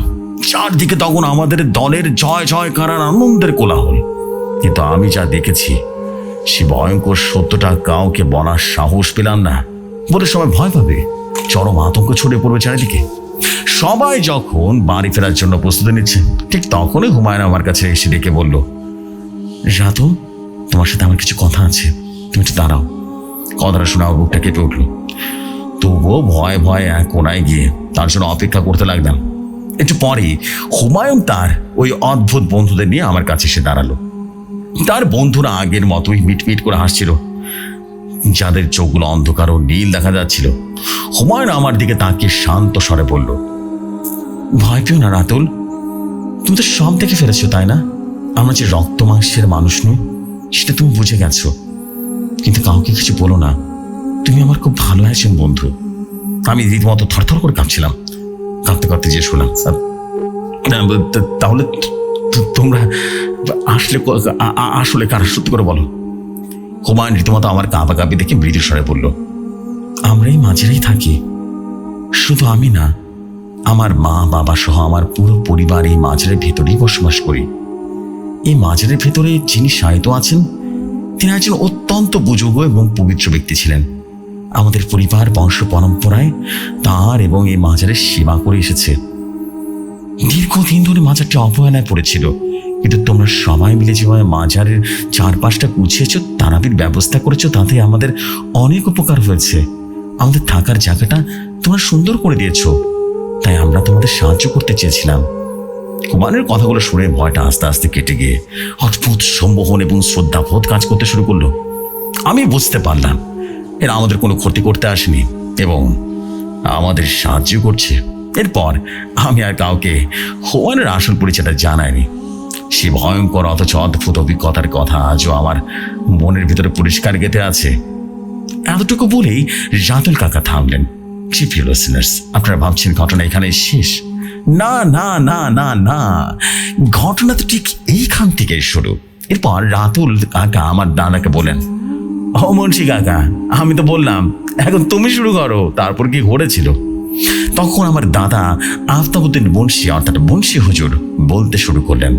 চারদিকে তখন আমাদের দলের জয় জয়কার আনন্দের কোলাহল। কিন্তু আমি যা দেখেছি সে ভয়ঙ্কর সত্যটা কাউকে বলার সাহস পেলাম না। বলে সবাই ভয় পাবে, চরম আতঙ্ক ছড়িয়ে পড়বে চারিদিকে। সবাই যখন বাড়ি ফেরার জন্য প্রস্তুতি নিচ্ছে, ঠিক তখনই হুমায়ুন আমার কাছে এসে ডেকে বলল, রাতুল, তোমার সাথে আমার কিছু কথা আছে, তুমি একটু দাঁড়াও। কথাটা শোনা বুকটা কেঁপে উঠল। তবুও ভয়ে ভয়ে এক কোনায় গিয়ে তার জন্য অপেক্ষা করতে লাগলাম। একটু পরে হুমায়ুন তার ওই অদ্ভুত বন্ধুদের নিয়ে আমার কাছে এসে দাঁড়ালো। তার বন্ধুরা আগের মতোই মিটমিট করে হাসছিল, যাদের চোখগুলো অন্ধকার ও নীল দেখা যাচ্ছিল। হুমায়ুন আমার দিকে তাকিয়ে শান্ত স্বরে বলল, ভয় পেও না রাতুল, তুমি তো সব দেখে ফেলেছো তাই না? আমরা যে রক্ত মাংসের মানুষ নই সেটা তুমি বুঝে গেছো। কিন্তু কাউকে কিছু বলো না, তুমি আমার খুব ভালো একজন বন্ধু। আমি রীতিমতো থরথর করে কাঁপছিলাম। কাঁপতে কাঁপতে যে শুনলাম, তাহলে তোমরা আসলে কারা, সত্যি করে বলো। হুমায়ুন রীতিমতো আমার কাঁপাকাঁপি দেখে মৃদু স্বরে বলল, আমরা এই মাঝেরাই থাকি। শুধু আমি না, আমার মা বাবা সহ আমার পুরো পরিবার এই মাঝের ভেতরেই বসবাস করি। এই মাঝের ভেতরে যিনি শায়িত আছেন তিনি একজন অত্যন্ত বুজুর্গ এবং পবিত্র ব্যক্তি ছিলেন। আমাদের পরিবার বংশ পরম্পরায় তার এবং এই মাজারের সেবা করে এসেছে। দীর্ঘদিন ধরে মাজারটি অবহেলায় পড়েছিল, কিন্তু তোমরা সবাই মিলে যেভাবে মাজারের চারপাশটা গুছিয়েছ, তারাবির ব্যবস্থা করেছো, তাতে আমাদের অনেক উপকার হয়েছে। আমাদের থাকার জায়গাটা তোমরা সুন্দর করে দিয়েছো, তাই আমরা তোমাদের সাহায্য করতে চেয়েছিলাম। কুমারের কথাগুলো শুনে ভয়টা আস্তে আস্তে কেটে গিয়ে অদ্ভুত সম্মোহন এবং শ্রদ্ধাবোধ কাজ করতে শুরু করলো। আমি বুঝতে পারলাম এরা আমাদের কোনো ক্ষতি করতে আসেনি এবং আমাদের সাহায্য করছে। এরপর আমি আর কাউকে হুমায়ুনের আসল পরিচয়টা জানাইনি। সে ভয়ঙ্কর অথচ অদ্ভুত অভিজ্ঞতার কথা আজও আমার মনের ভিতরে পরিষ্কার গেঁথে আছে। এতটুকু বলেই রাতুল কাকা থামলেন। প্রিয় লিসেনার্স, আপনারা ভাবছেন ঘটনা এখানে শেষ? না না না না না, ঘটনা তো ঠিক এইখান থেকে শুরু। এরপর রাতুল কাকা আমার দাদাকে বলেন, ও মুন্সি কাকা, আমি তো বললাম এখন তুমি শুরু করো, তারপর কি ঘটেছিল। তখন আমার দাদা আফতাবউদ্দিন মুন্সি অর্থাৎ মুন্সি হুজুর বলতে শুরু করলেন।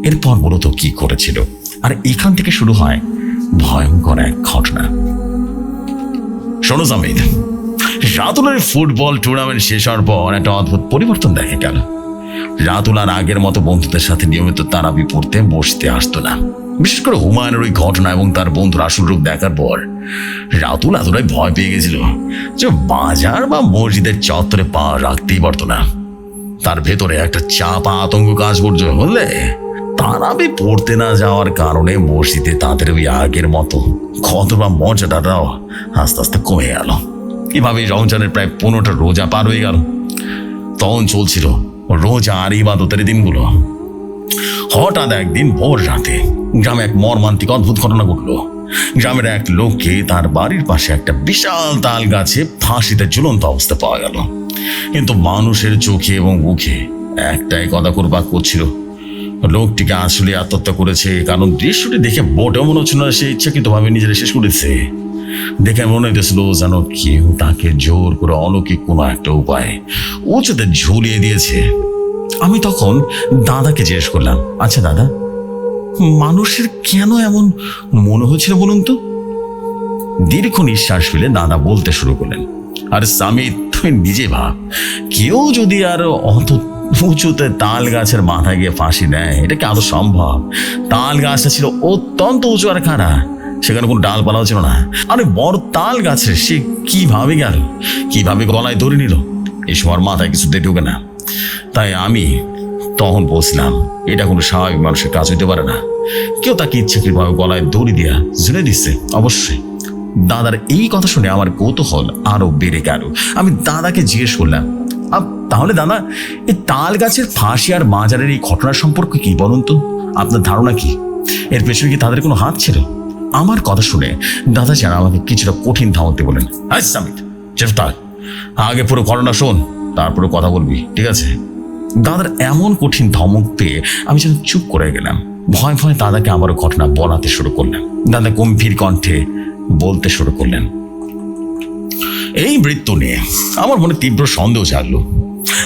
এরপর মূলত কি করেছিল, আর এখান থেকে শুরু হয় ভয়ঙ্কর এক ঘটনা। শোনো জামিদ, রাতুলের ফুটবল টুর্নামেন্ট শেষ হওয়ার পর একটা অদ্ভুত পরিবর্তন দেখা গেল। রাতুল আর আগের মতো বন্ধুদের সাথে নিয়মিত তারাবি পড়তে বসতে আসতো না। বিশেষ করে হুমায়ুনের ওই ঘটনা এবং তার বন্ধুর আসল রূপ দেখার পর রাতুল এতটাই ভয় পেয়ে গেছিল যে বাজার বা মসজিদের চত্বরে পা রাখতেই পারতো না। তার ভেতরে একটা চাপা আতঙ্ক কাজ করছে। বললে তারাবি পড়তে না যাওয়ার কারণে মসজিদে তাদের ওই আগের মতো কত বা মর্যাদাটাও আস্তে আস্তে কমে গেল। এভাবে রমজানের প্রায় 15টা রোজা পার হয়ে গেল। তখন চলছিল রোজা আর ইবাদতের দিনগুলো। হঠাৎ একদিন ভোর রাতে গ্রামে এক মর্মান্তিক অদ্ভুত ঘটনা ঘটলো। গ্রামের এক লোককে তার বাড়ির পাশে একটা বিশাল তাল গাছে ফাঁসিতে ঝুলন্ত অবস্থা পাওয়া গেল। কিন্তু মানুষের চোখে এবং মুখে একটাই কথা ঘুরপাক করছিল, লোকটিকে আসলে আত্মহত্যা করেছে। কারণ দৃশ্যটি দেখে মোটেও মনে হচ্ছিল না সে ইচ্ছাকৃতভাবে নিজের শেষ করেছে। দেখে মনে হইতেছিল যেন কেউ তাকে জোর করে অলৌকিক কোনো একটা উপায় উঁচুতে ঝুলিয়ে দিয়েছে। আমি তখন দাদাকে জিজ্ঞেস করলাম, আচ্ছা দাদা, মানুষের কেন এমন মনে হয়েছিল বলুন তো? দীর্ঘ নিঃশ্বাস ফেলে দাদা বলতে শুরু করলেন, আর স্বামী তুই নিজে ভাব, কেউ যদি আর অত উঁচুতে তাল গাছের মাথায় গিয়ে ফাঁসি নেয়, এটা কি আদৌ সম্ভব? তাল গাছটা ছিল অত্যন্ত উঁচু আর খাড়া, সেখানে কোনো ডালপালাও ছিল না। আরে বড় তাল গাছে সে কিভাবে গেল, কিভাবে গলায় দড়ি নিল, এসব আর মাথায় কিছু ঢুকে না। তাই আমি তখন বলছিলাম এটা কোনো স্বাভাবিক মানুষের কাজ হইতে পারে না। কেউ তাকে ইচ্ছাকৃতভাবে গলায় দড়ি দিয়া ঝুলে দিচ্ছে অবশ্যই। দাদার এই কথা শুনে আমার কৌতূহল আরো বেড়ে গেল। আমি দাদাকে জিজ্ঞেস করলাম, তাহলে দাদা, এই তাল গাছের ফাঁসি আর মাজারের এই ঘটনার সম্পর্কে কি বলুন তো? আপনার ধারণা কি এর পেছনে কি তাদের কোনো হাত ছিল? আমার কথা শুনে দাদা যেন আমাকে কিছুটা কঠিন ধাওয়াতে বলেন, আগে পুরো ঘটনা শোন, তারপরে কথা বলবি, ঠিক আছে? দাদার এমন কঠিন ধমক পেয়ে আমি যেন চুপ করে গেলাম। ভয় ভয় দাদাকে আবারও ঘটনা বলাতে শুরু করলাম। দাদা গম্ভীর কণ্ঠে বলতে শুরু করলেন, এই মৃত্যু নিয়ে আমার মনে তীব্র সন্দেহ জাগলো।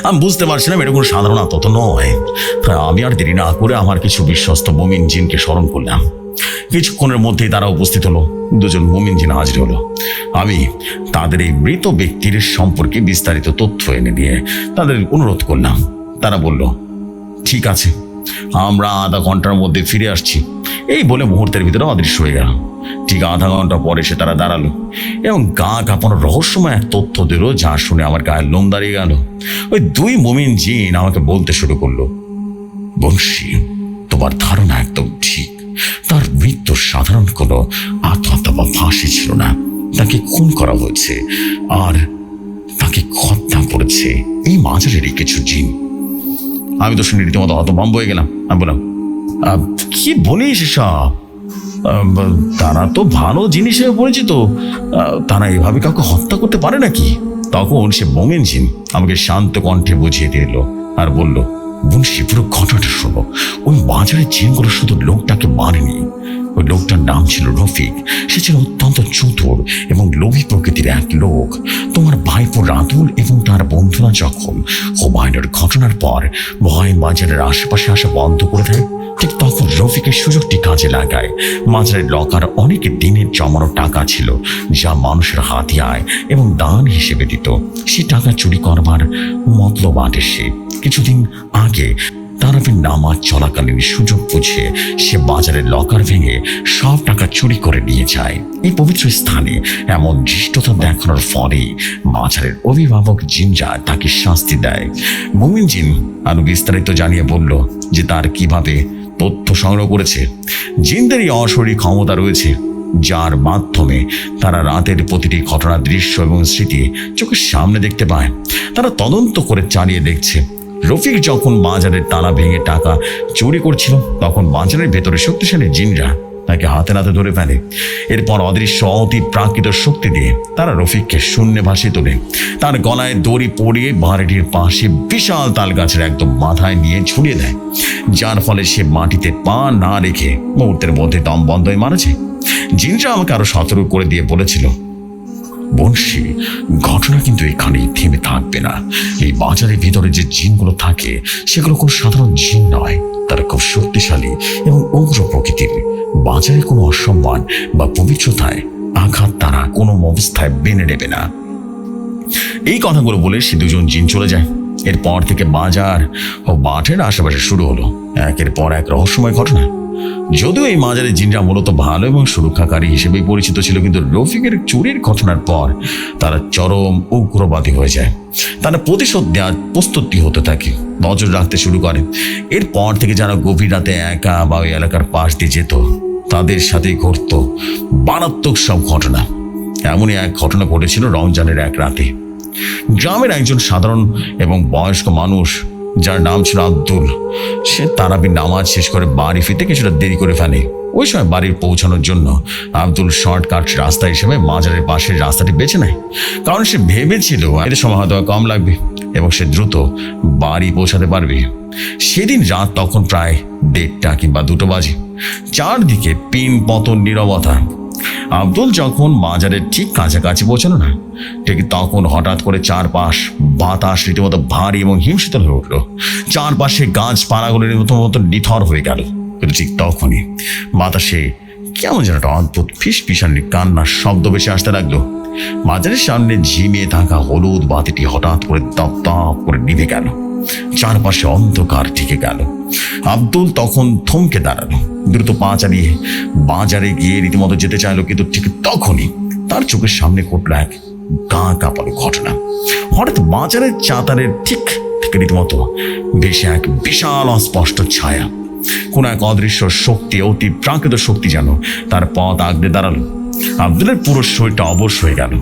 আমি বুঝতে পারছিলাম এটা কোনো সাধারণ আতঙ্ক নয়। আমি আর দেরি না করে আমার কিছু বিশ্বস্ত মুমিন জিনকে স্মরণ করলাম। কিছুক্ষণের মধ্যেই তারা উপস্থিত হলো। দুজন মুমিন জিন হাজির হলো। আমি তাদের এই মৃত ব্যক্তির সম্পর্কে বিস্তারিত তথ্য এনে দিয়ে তাদের অনুরোধ করলাম। তারা বলল, ঠিক আছে, আমরা আধা ঘন্টার মধ্যে ফিরে আসছি। এই বলে মুহূর্তের ভিতরে অদৃশ্য হয়ে গেল। ঠিক আধা ঘন্টা পরে সে তারা দাঁড়ালো এবং গা কাঁপানো রহস্যময় এক তথ্য দিল, যা শুনে আমার গায়ের লোম দাঁড়িয়ে গেল। ওই দুই মুমিন জিন আমাকে বলতে শুরু করলো, বংশী, তোমার ধারণা একদম ঠিক। তার মৃত্যু সাধারণ কোনো আত্মহত্যা বা ফাঁসি ছিল না। তাকে খুন করা হয়েছে আর তাকে হত্যা করেছে এই মাজারেরই কিছু জিন। আমি তো শুনে রীতিমতো হতভম্ব হয়ে গেলাম। আমি বললাম, কি বলিস এসব? তারা তো ভালো জিনিস হিসেবে পরিচিত, তারা এভাবে কাউকে হত্যা করতে পারে নাকি? তখন সে মুমিন জিন আমাকে শান্ত কণ্ঠে বুঝিয়ে দিল আর বলল, বংশী, পুরো ঘটনাটা শোনো। ওই বাজারের জিনগুলো শুধু লোকটাকে মারেনি। ওই লোকটার নাম ছিল রফিক। সে ছিল অত্যন্ত চতুর এবং লোভী প্রকৃতির এক লোক। তোমার ভাইপো রাতুল এবং তার বন্ধুরা যখন হুমায়ুনের ঘটনার পর ভয় বাজারের আশেপাশে আসা বন্ধ করে দেয়, ঠিক তখন রফিকের সুযোগটি কাজে লাগায়। মাজারের লকার অনেক দিনের জমানো টাকা ছিল, যা মানুষের হাতিয়ায় এবং দান হিসেবে দিত। সে টাকা চুরি করবার মতলব আটে সে। কিছুদিন আগে তারাবির নামাজ চলাকালীন সুযোগ বুঝে সে বাজারের লকার ভেঙে সব টাকা চুরি করে নিয়ে যায়। এই পবিত্র স্থানে এমন ধৃষ্টতা দেখানোর ফলে বাজারের অভিভাবক জিনরা তাকে শাস্তি দেয়। মুমিন জিন আরো বিস্তারিত জানিয়ে বলল যে তার কিভাবে তথ্য সংগ্রহ করেছে। জিনদের এই অশরীরী ক্ষমতা রয়েছে, যার মাধ্যমে তারা রাতের প্রতিটি ঘটনার দৃশ্য এবং স্মৃতি চোখের সামনে দেখতে পায়। তারা তদন্ত করে চালিয়ে দেখছে। রফিক যখন বাজারের তালা ভেঙে টাকা চুরি করছিল, তখন বাজারের ভেতরে শক্তিশালী জিনরা তাকে হাতে নাতে ধরে ফেলে। এরপর অদৃশ্য অতি প্রাকৃত শক্তি দিয়ে তারা রফিককে শূন্যে ভাসিয়ে তোলে। তার গলায় দড়ি পরিয়ে বাড়িটির পাশে বিশাল তাল গাছের একদম মাথায় নিয়ে ঝুলিয়ে দেয়, যার ফলে সে মাটিতে পা না রেখে মুহূর্তের মধ্যে দম বন্ধ হয়ে মারা যায়। জিনরা আমাকে আরো সতর্ক করে দিয়ে বলেছিল, বংশী, ঘটনা কিন্তু এখানেই থেমে থাকবে না। এই বাজারের ভিতরে যে জিনগুলো থাকে সেগুলো কোনো সাধারণ জিন নয়। তারা খুব শক্তিশালী এবং উগ্র প্রকৃতির। বাজারে কোনো অসম্মান বা পবিত্রতায় আঘাত তারা কোনো অবস্থায় মেনে নেবে না। এই কথাগুলো বলে সে দুজন জিন চলে যায়। এরপর থেকে বাজার ও মাঠের আশেপাশে শুরু হলো একের পর এক রহস্যময় ঘটনা। যদিও এই মাজারের জিনরা মূলত ভালো এবং সুরক্ষাকারী হিসেবে পরিচিত ছিল, কিন্তু রফিকের চুরির ঘটনার পর তারা চরম উগ্রবাদী হয়ে যায়। তারা প্রতিশোধ দেওয়ার প্রস্তুতি হতে থাকে, নজর রাখতে শুরু করে। এরপর থেকে যারা গভীর রাতে একা বা ওই এলাকার পাশ দিয়ে যেত, তাদের সাথেই ঘটত মারাত্মক সব ঘটনা। এমনই এক ঘটনা ঘটেছিল রমজানের এক রাতে। গ্রামের একজন সাধারণ এবং বয়স্ক মানুষ, যার নাম ছিল আব্দুল, সে তারাবির নামাজ শেষ করে বাড়ি ফিরতে কিছুটা দেরি করে ফেলে। ওই সময় বাড়ির পৌঁছানোর জন্য আব্দুল শর্টকাট রাস্তা হিসেবে মাজারের পাশের রাস্তাটি বেছে নেয়, কারণ সে ভেবেছিল এতে সময় হয়তো কম লাগবে এবং সে দ্রুত বাড়ি পৌঁছাতে পারবে। সেদিন রাত তখন প্রায় 1:30 কিংবা 2 বাজে। চারদিকে পিন পতন নীরবতা। আব্দুল যখন বাজারের ঠিক কাছাকাছি পৌঁছালো না, ঠিক তখন হঠাৎ করে চারপাশ বাতাস রীতিমতো ভারী এবং হিমশীতল হয়ে উঠলো। চারপাশে গাছপালাগুলো রীতিমতো নিথর হয়ে গেল। কিন্তু ঠিক তখনই বাতাসে কেমন যেন একটা অদ্ভুত ফিসফিসানি কান্নার শব্দ ভেসে আসতে লাগলো। বাজারের সামনে ঝিমিয়ে থাকা হলুদ বাতিটি হঠাৎ করে দপ দপ করে নিভে গেল। চারপাশে অন্ধকার ঢেকে গেল। আব্দুল তখন থমকে দাঁড়ালো, দ্রুত পা চালিয়ে বাজারে গিয়ে রীতিমতো যেতে চাইলো, কিন্তু ঠিক তখনই তার চোখের সামনে ঘটল এক গা কাঁপানো ঘটনা। হঠাৎ বাজারের চাতারের ঠিক থেকে রীতিমতো ভেসে এক বিশাল অস্পষ্ট ছায়া। কোন এক অদৃশ্য শক্তি, অতি প্রাকৃত শক্তি যেন তার পথ আগলে দাঁড়ালো। আব্দুলের পুরো শরীরটা অবশ হয়ে গেল।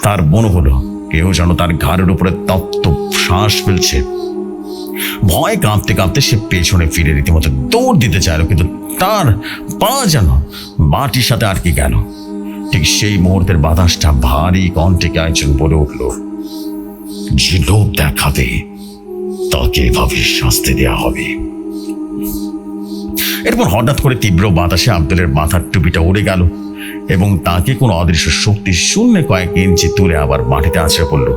তার মনে হলো কেউ যেন তার ঘাড়ের উপরে তপ্ত শ্বাস ফেলছে। ভয় কাঁপতে কাঁপতে সে পেছনে ফিরে রীতিমতো দৌড় দিতে চাইল, কিন্তু তার পা যেন মাটির সাথে আটকে গেল। ঠিক সেই মুহূর্তের বাতাসটা ভারী কণ্ঠে একজন বলে উঠল, যে লোভ দেখাবে তাকে এভাবে শাস্তি দেওয়া হবে। এরপর হঠাৎ করে তীব্র বাতাসে আব্দুলের মাথার টুপিটা উড়ে গেল এবং তাকে কোনো অদৃশ্য শক্তি শূন্য কয়েক ইঞ্চি তুলে আবার মাটিতে আছড়ে পড়ল।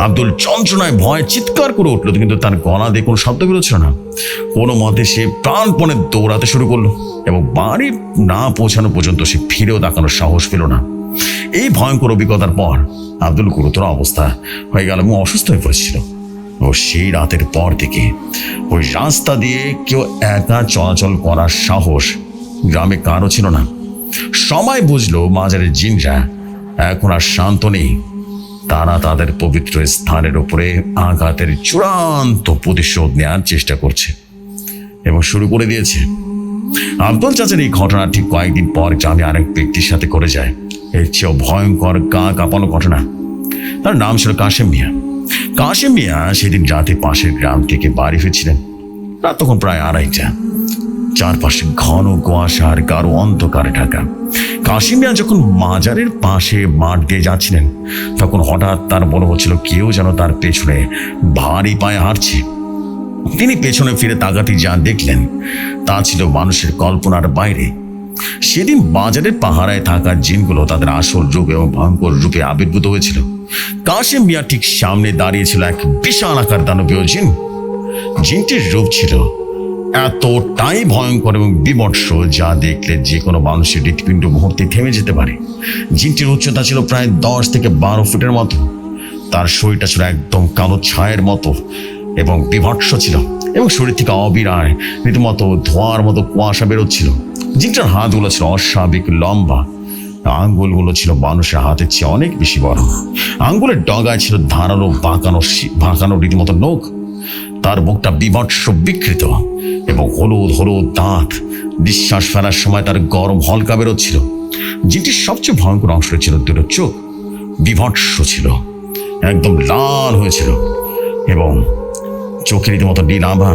আব্দুল যন্ত্রণায় ভয়ে চিৎকার করে উঠল, কিন্তু তার গলা দিয়ে কোনো শব্দ বেরোচ্ছিল না। কোনো মতে সে প্রাণপণে দৌড়াতে শুরু করলো এবং বাড়ি না পৌঁছানো পর্যন্ত সে ফিরেও তাকানোর সাহস পেল না। এই ভয়ঙ্কর অভিজ্ঞতার পর আব্দুল গুরুতর অবস্থা হয়ে গেল এবং অসুস্থ হয়ে পড়েছিল। ও সেই রাতের পর থেকে ওই রাস্তা দিয়ে কেউ একা চলাচল করার সাহস গ্রামে কারো ছিল না। সবাই বুঝলো মাজারের জিনরা এখন আর শান্ত নেই। তারা তাদের পবিত্র স্থানের উপরে আঘাতের চূড়ান্ত প্রতিশোধ নেওয়ার চেষ্টা করছে এবং শুরু করে দিয়েছে। আব্দুল চাচার এই ঘটনা ঠিক কয়েকদিন পর গ্রামে আরেক ব্যক্তির সাথে করে যায়। এর চেয়েও ভয়ঙ্কর গা কাঁপানো ঘটনা। তার নাম ছিল কাশেম মিয়া। কাশেম মিয়া সেদিন রাতে পাশের গ্রাম থেকে বাড়ি ফিরছিলেন। রাত তখন প্রায় 2:30টা। চারপাশে ঘন কুয়াশা আর গাঢ় অন্ধকারে ঢাকা। কাশেম মিয়া যখন মাজারের পাশে মাঠ দিয়ে যাচ্ছিলেন, তখন হঠাৎ তার মনে হচ্ছিল কেউ যেন তার পেছনে ভারী পায়ে হাঁটছে। তিনি পেছনে ফিরে তাকাতে যা দেখলেন তা ছিল মানুষের কল্পনার বাইরে। সেদিন বাজারের পাহারায় থাকা জিনগুলো তাদের আসল রূপ এবং ভয়ঙ্কর রূপে আবির্ভূত হয়েছিল। কাশেম মিয়া ঠিক সামনে দাঁড়িয়েছিল এক বিশাল আকার দানবীয় জিন। জিনটির রূপ ছিল এতটাই ভয়ঙ্কর এবং বিভৎস যা দেখলে যে কোনো মানুষের হৃৎপিণ্ড মুহূর্তে থেমে যেতে পারে। জিনটির উচ্চতা ছিল প্রায় 10 থেকে 12 ফুটের মতো। তার শরীরটা ছিল একদম কালো ছায়ের মতো এবং বিভৎস ছিল, এবং শরীর থেকে অবিরায় রীতিমতো ধোঁয়ার মতো কুয়াশা বেরোচ্ছিল। জিনটার হাতগুলো ছিল অস্বাভাবিক লম্বা। আঙ্গুলগুলো ছিল মানুষের হাতের চেয়ে অনেক বেশি বড়। আঙ্গুলের ডগায় ছিল ধারালো বাঁকানো রীতিমতো নখ। তার মুখটা বিভৎস বিকৃত এবং হলুদ হলুদ দাঁত। নিঃশ্বাস ফেলার সময় তার গরম হলকা বেরোচ্ছিল। জিনটির সবচেয়ে ভয়ঙ্কর অংশ ছিল দুটো চোখ। বিভৎস ছিল, একদম লাল হয়েছিল এবং চোখের রীতিমতো নীল আভা,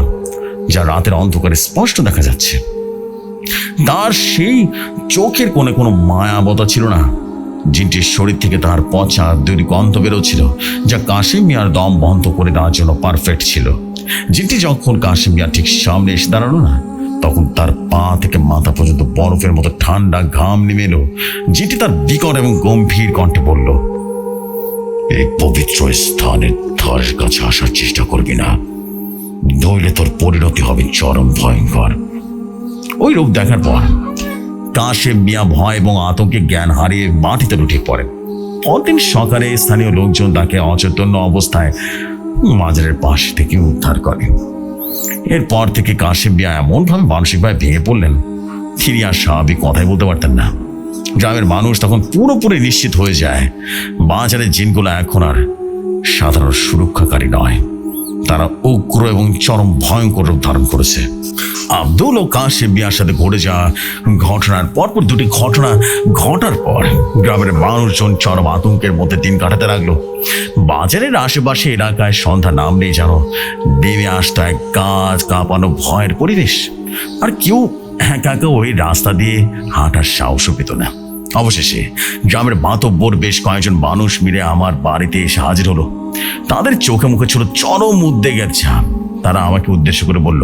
যা রাতের অন্ধকারে স্পষ্ট দেখা যাচ্ছে। তার সেই চোখের কোণে কোনো মায়াবতা ছিল না। জিনটির শরীর থেকে তার পচা দুর্গন্ধ বেরোচ্ছিল, যা কাশেম মিয়ার দম বন্ধ করে দেওয়ার জন্য পারফেক্ট ছিল। জিনটি যখন কাশেম মিয়ার ঠিক সামনে এসে দাঁড়ালো না, তখন তার পা থেকে মাথা পর্যন্ত বরফের মতো ঠান্ডা ঘাম নেমে এলো। জিনটি তার বিকট এবং গম্ভীর কণ্ঠে বলল, এই পবিত্র স্থানের ধারের কাছে আসার চেষ্টা করবি না, নইলে তোর পরিণতি হবে চরম ভয়ঙ্কর। ওই রূপ দেখার পর কাশেম মিয়া ভয় এবং আতঙ্কে জ্ঞান হারিয়ে মাটিতে লুটিয়ে পড়েন। পরদিন সকালে স্থানীয় লোকজন তাকে অচেতন্য অবস্থায় মাজারের পাশ থেকে উদ্ধার করে। এরপর থেকে কাশেম মিয়া এমনভাবে মানসিকভাবে ভেঙে পড়লেন, তিনি আর স্বাভাবিক কথাই বলতে পারতেন না। গ্রামের মানুষ তখন পুরোপুরি নিশ্চিত হয়ে যায় বাজারের জিনগুলো এখন আর সাধারণ সুরক্ষাকারী নয়, তারা উগ্র এবং চরম ভয়ঙ্কর রূপ ধারণ করেছে। আব্দুল ও কাশেম মিয়ার সাথে ঘটে যাওয়া ঘটনার পরপর দুটি ঘটনা ঘটার পর গ্রামের মানুষজন চরম আতঙ্কের মধ্যে দিন কাটাতে লাগলো। বাজারের আশেপাশে এলাকায় সন্ধ্যা নামলেই যেন নেমে আসতো এক কাজ কাঁপানো ভয়ের পরিবেশ, আর কেউ একা একা ওই রাস্তা দিয়ে হাঁটার সাহসও পেত না। অবশেষে গ্রামের মাতব্বর বেশ কয়েকজন মানুষ মিলে আমার বাড়িতে এসে হাজির হলো। তাদের চোখে মুখে ছিল চরম উদ্বেগের ছাপ। তারা আমাকে উদ্দেশ্য করে বলল,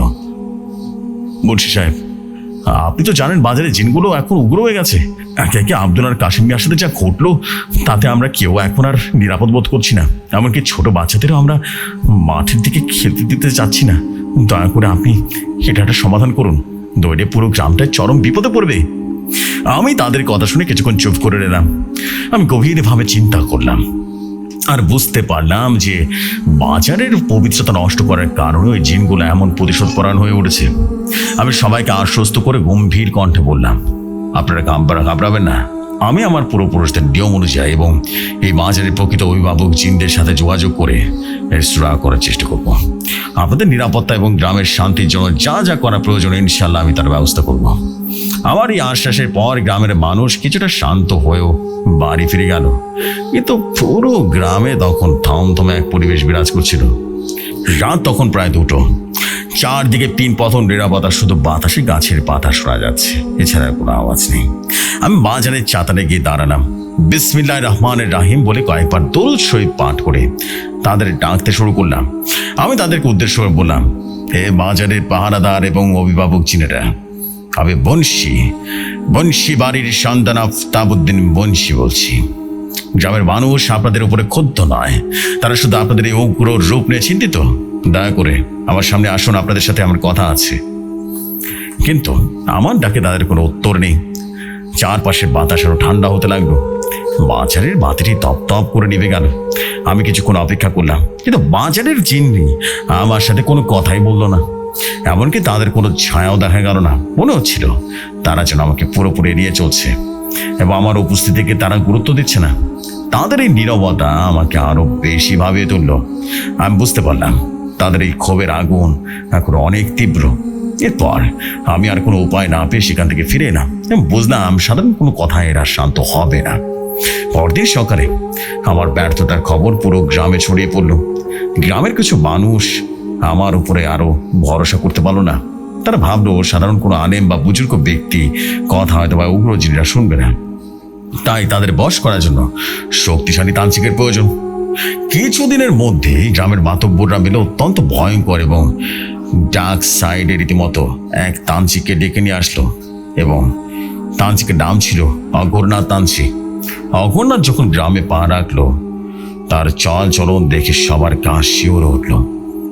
মুন্সি সাহেব, আপনি তো জানেন বাজারে জিনগুলো এখন উগ্র হয়ে গেছে। একে একে আব্দুল আর কাশেম মিয়ার সাথে যা ঘটলো তাতে আমরা কেউ এখন আর নিরাপদ বোধ করছি না। এমনকি ছোট বাচ্চাদেরও আমরা মাঠের দিকে খেলতে দিতে চাচ্ছি না। দয়া করে আপনি এটা একটা সমাধান করুন, নইলে পুরো গ্রামটায় চরম বিপদে পড়বে। আমি তাদের কথা শুনে কিছুক্ষণ চুপ করে নিলাম। আমি গভীরভাবে চিন্তা করলাম আর বুঝতে পারলাম যে বাজারের পবিত্রতা নষ্ট করার কারণে ওই জিনগুলো এমন প্রতিশোধ পরায়ণ হয়ে উঠেছে। আমি সবাইকে আশ্বস্ত করে গম্ভীর কণ্ঠে বললাম, আপনারা ঘাবড়াবেন না। আমি আমার পূর্বপুরুষদের নিয়ম অনুযায়ী এবং এই বাজারের প্রকৃত অভিভাবক জিনদের সাথে যোগাযোগ করে এর সুরাহা করার চেষ্টা করব। আপনাদের নিরাপত্তা এবং গ্রামের শান্তির জন্য যা যা করা প্রয়োজন ইনশাল্লাহ আমি তার ব্যবস্থা করব। আমার এই আশ্বাসের পর গ্রামের মানুষ কিছুটা শান্ত হয়েও বাড়ি ফিরে গেল, কিন্তু পুরো গ্রামে তখন থমথমে এক পরিবেশ বিরাজ করছিল। রাত তখন প্রায় 2টো। চারদিকে পিন পতন নিরাপত্তা, শুধু বাতাসে গাছের পাতা শোনা যাচ্ছে, এছাড়া কোনো আওয়াজ নেই। আমি বাজারের চাতালে গিয়ে দাঁড়ালাম। বিসমিল্লাহির রহমানির রহিম বলে কয়েকবার দরুদ শরীফ পাঠ করে তাদের ডাকতে শুরু করলাম। আমি তাদেরকে উদ্দেশ্য করে বললাম, হে বাজারের পাহারাদার এবং অভিভাবক জিনেরা, আমি বংশী বাড়ির সন্তান আফতাবউদ্দিন বংশী বলছি। গ্রামের মানুষ আপনাদের উপরে ক্ষুব্ধ নয়, তারা শুধু আপনাদের এই উগ্র রূপ নিয়ে চিন্তিত। দয়া করে আমার সামনে আসুন, আপনাদের সাথে আমার কথা আছে। কিন্তু আমার ডাকে তাদের কোনো উত্তর নেই। চারপাশে বাতাস আরো ঠান্ডা হতে লাগলো। বাজারের বাতিটি তপ তপ করে নিভে গেল। আমি কিছুক্ষণ অপেক্ষা করলাম, কিন্তু বাজারের জিন্নি আমার সাথে কোনো কথাই বললো না। এমনকি তাদের কোনো ছায়াও দেখা গেল না। মনে হচ্ছিল তারা যেন আমাকে পুরোপুরি এড়িয়ে চলছে এবং আমার উপস্থিতিকে তারা গুরুত্ব দিচ্ছে না। তাদের এই নীরবতা আমাকে আরো বেশি ভাবিয়ে তুলল। আমি বুঝতে পারলাম তাদের এই ক্ষোভের আগুন এখন অনেক তীব্র। এরপর আমি আর কোনো উপায় না পেয়ে সেখান থেকে ফিরে এলাম এবং বুঝলাম সাধারণ কোনো কথায় এরা শান্ত হবে না। পরদিন সকালে আমার ব্যর্থতার খবর পুরো গ্রামে ছড়িয়ে পড়ল। গ্রামের কিছু মানুষ আমার উপরে আরো ভরসা করতে পারলো না। তারা ভাবলো সাধারণ কোনো আলেম বা বুজুর্গ ব্যক্তি কথা হয়তো বা উগ্র জিনিসরা শুনবে না, তাই তাদের বশ করার জন্য শক্তিশালী তান্ত্রিকের প্রয়োজন। কিছুদিনের মধ্যেই গ্রামের মাতব্বররা মিলে অত্যন্ত ভয়ঙ্কর এবং ডার্ক সাইডে রীতিমতো এক তান্ত্রিককে ডেকে নিয়ে আসলো এবং তান্ত্রিকের নাম ছিল অঘোরনাথ তান্ত্রিক। অঘোরনাথ যখন গ্রামে পা রাখলো, তার চল চলন দেখে সবার গা শিওরে উঠল।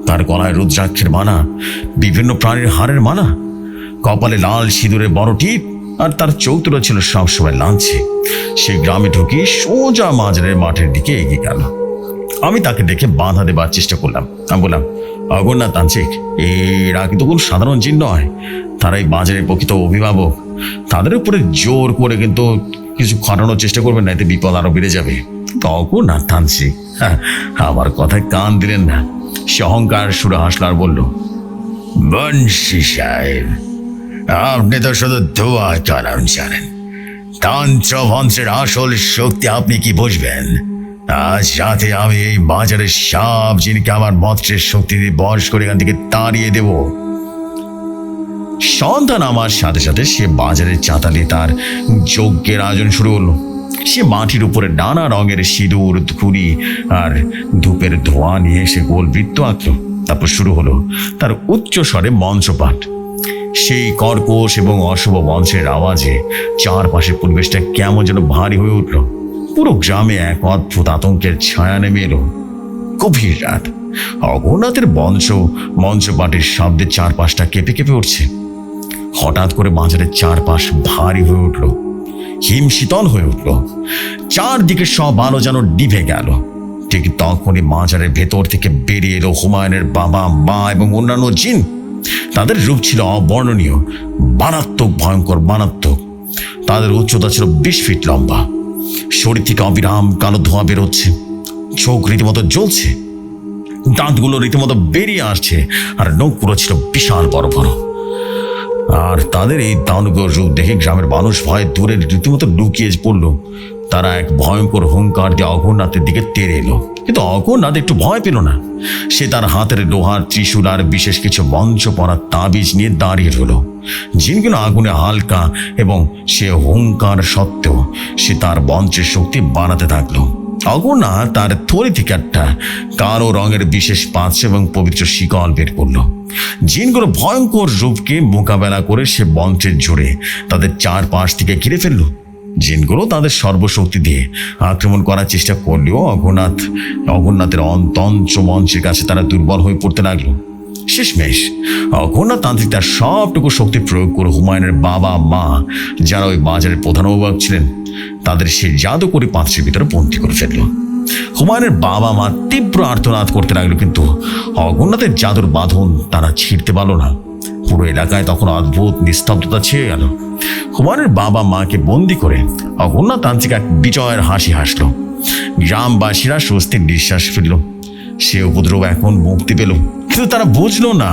তার গলায় রুদ্রাক্ষের মালা, বিভিন্ন প্রাণীর হাড়ের মালা, কপালে লাল সিঁদুরের বড় টিপ, আর তার চৌতুরা ছিল সবসময় লাঞ্ছে। সে গ্রামে ঢুকে সোজা মাজারের মাঠের দিকে এগিয়ে গেল। আমি তাকে দেখে বাধা দেবার চেষ্টা করলাম। আমি বললাম, অঘোরনাথ তান্ত্রিক, এরা কিন্তু কোনো সাধারণ জিন নয়, তারাই বাজারের প্রকৃত অভিভাবক। তাদের উপরে জোর করে কিন্তু কিছু খাটানোর চেষ্টা করবেন না, এতে বিপদ আরো বেড়ে যাবে। অঘোরনাথ তান্ত্রিক আমার কথায় কান দিলেন না। সে অহংকার সুরে হাসল আর বলল, বংশী সাহেব, আপনি তো শুধু ধোয়া চালান জানেন, তন্ত্র মন্ত্রের আসল শক্তি আপনি কি বুঝবেন? আজ রাতে আমি এই বাজারের সব জিনকে আমার মন্ত্রের শক্তি দিয়ে বশ করে এখান থেকে তাড়িয়ে দেব। সন্তান আমার সাথে সাথে সে বাজারের চাতালে তার যজ্ঞের আয়োজন শুরু হলো। সে মাটির উপরে নানা রঙের সিঁদুর, ধুড়ি আর ধূপের ধোঁয়া নিয়ে সে গোল বৃত্ত আঁকলো। তারপর শুরু হলো তার উচ্চ স্বরে মন্ত্রপাঠ। সেই কর্কশ এবং অশুভ মন্ত্রের আওয়াজে চারপাশে পরিবেশটা কেমন যেন ভারী হয়ে উঠল। পুরো গ্রামে এক অদ্ভুত আতঙ্কের ছায়া নেমে এলো। গভীর রাত, অঘোরনাথের মঞ্চপাঠের শব্দে চারপাশটা কেঁপে কেঁপে উঠছে। হঠাৎ করে বাজারের চারপাশ ভারী হয়ে উঠল, হিমশীতল হয়ে উঠল। চারদিকে সব আলো যেন নিভে গেল। ঠিক তখনই মাজারের ভেতর থেকে বেরিয়ে এলো হুমায়ুনের বাবা, মা এবং অন্যান্য জিন। তাদের রূপ ছিল অবর্ণনীয়, মারাত্মক, ভয়ঙ্কর, মারাত্মক। তাদের উচ্চতা ছিল 20 ফিট লম্বা। শরীর থেকে অবিরাম কালো ধোঁয়া বেরোচ্ছে, চোখ রীতিমতো জ্বলছে, দাঁতগুলো রীতিমতো বেরিয়ে আসছে, আর নখগুলো ছিল বিশাল বড় বড়। আর তাদের এই দানব রূপ দেখে গ্রামের মানুষ ভয়ে দূরে রীতিমতো লুকিয়ে পড়ল। তারা এক ভয়ঙ্কর হুঙ্কার দিয়ে অঘোরনাথের দিকে তেড়ে এলো। কিন্তু অঘোরনাথ একটু ভয় পেল না। সে তার হাতের লোহার ত্রিশূল আর বিশেষ কিছু মঞ্চ পড়া তাবিজ নিয়ে দাঁড়িয়ে রইল। জিনগুলো আগুনে হালকা এবং সে হুঙ্কার সত্ত্বেও সে তার মন্ত্রের শক্তি বাড়াতে থাকলো। অঘোরনাথ তার থলি থেকে একটা কালো রঙের বিশেষ পাত্র এবং পবিত্র শিকল বের করলো। জিনগুলো ভয়ঙ্কর রূপকে মোকাবেলা করে সে মন্ত্রের জোরে তাদের চারপাশ থেকে ঘিরে ফেললো। জিনগুলো তাদের সর্বশক্তি দিয়ে আক্রমণ করার চেষ্টা করলেও অঘোরনাথের তন্ত্র মন্ত্রের কাছে তারা দুর্বল হয়ে পড়তে লাগলো। শেষমেশ অঘোরনাথ তান্ত্রিক তার সবটুকু শক্তি প্রয়োগ করে হুমায়ুনের বাবা, মা, যারা ওই বাজারের প্রধান অভিভাবক ছিলেন, তাদের সে জাদু করে পাত্রের ভিতরে বন্দী করে ফেললো। হুমায়ুনের বাবা মা তীব্র আর্তনাদ করতে লাগলো, কিন্তু অঘোরনাথের জাদুর বাঁধন তারা ছিঁড়তে পারল না। পুরো এলাকায় তখন অদ্ভুত নিস্তব্ধতা ছেয়ে গেল। হুমায়ুনের বাবা মাকে বন্দি করে অঘোরনাথ তান্ত্রিক এক বিজয়ের হাসি হাসল। গ্রামবাসীরা স্বস্তির নিঃশ্বাস ফেলল। সে উপদ্রব এখন মুক্তি পেল, কিন্তু তারা বুঝলো না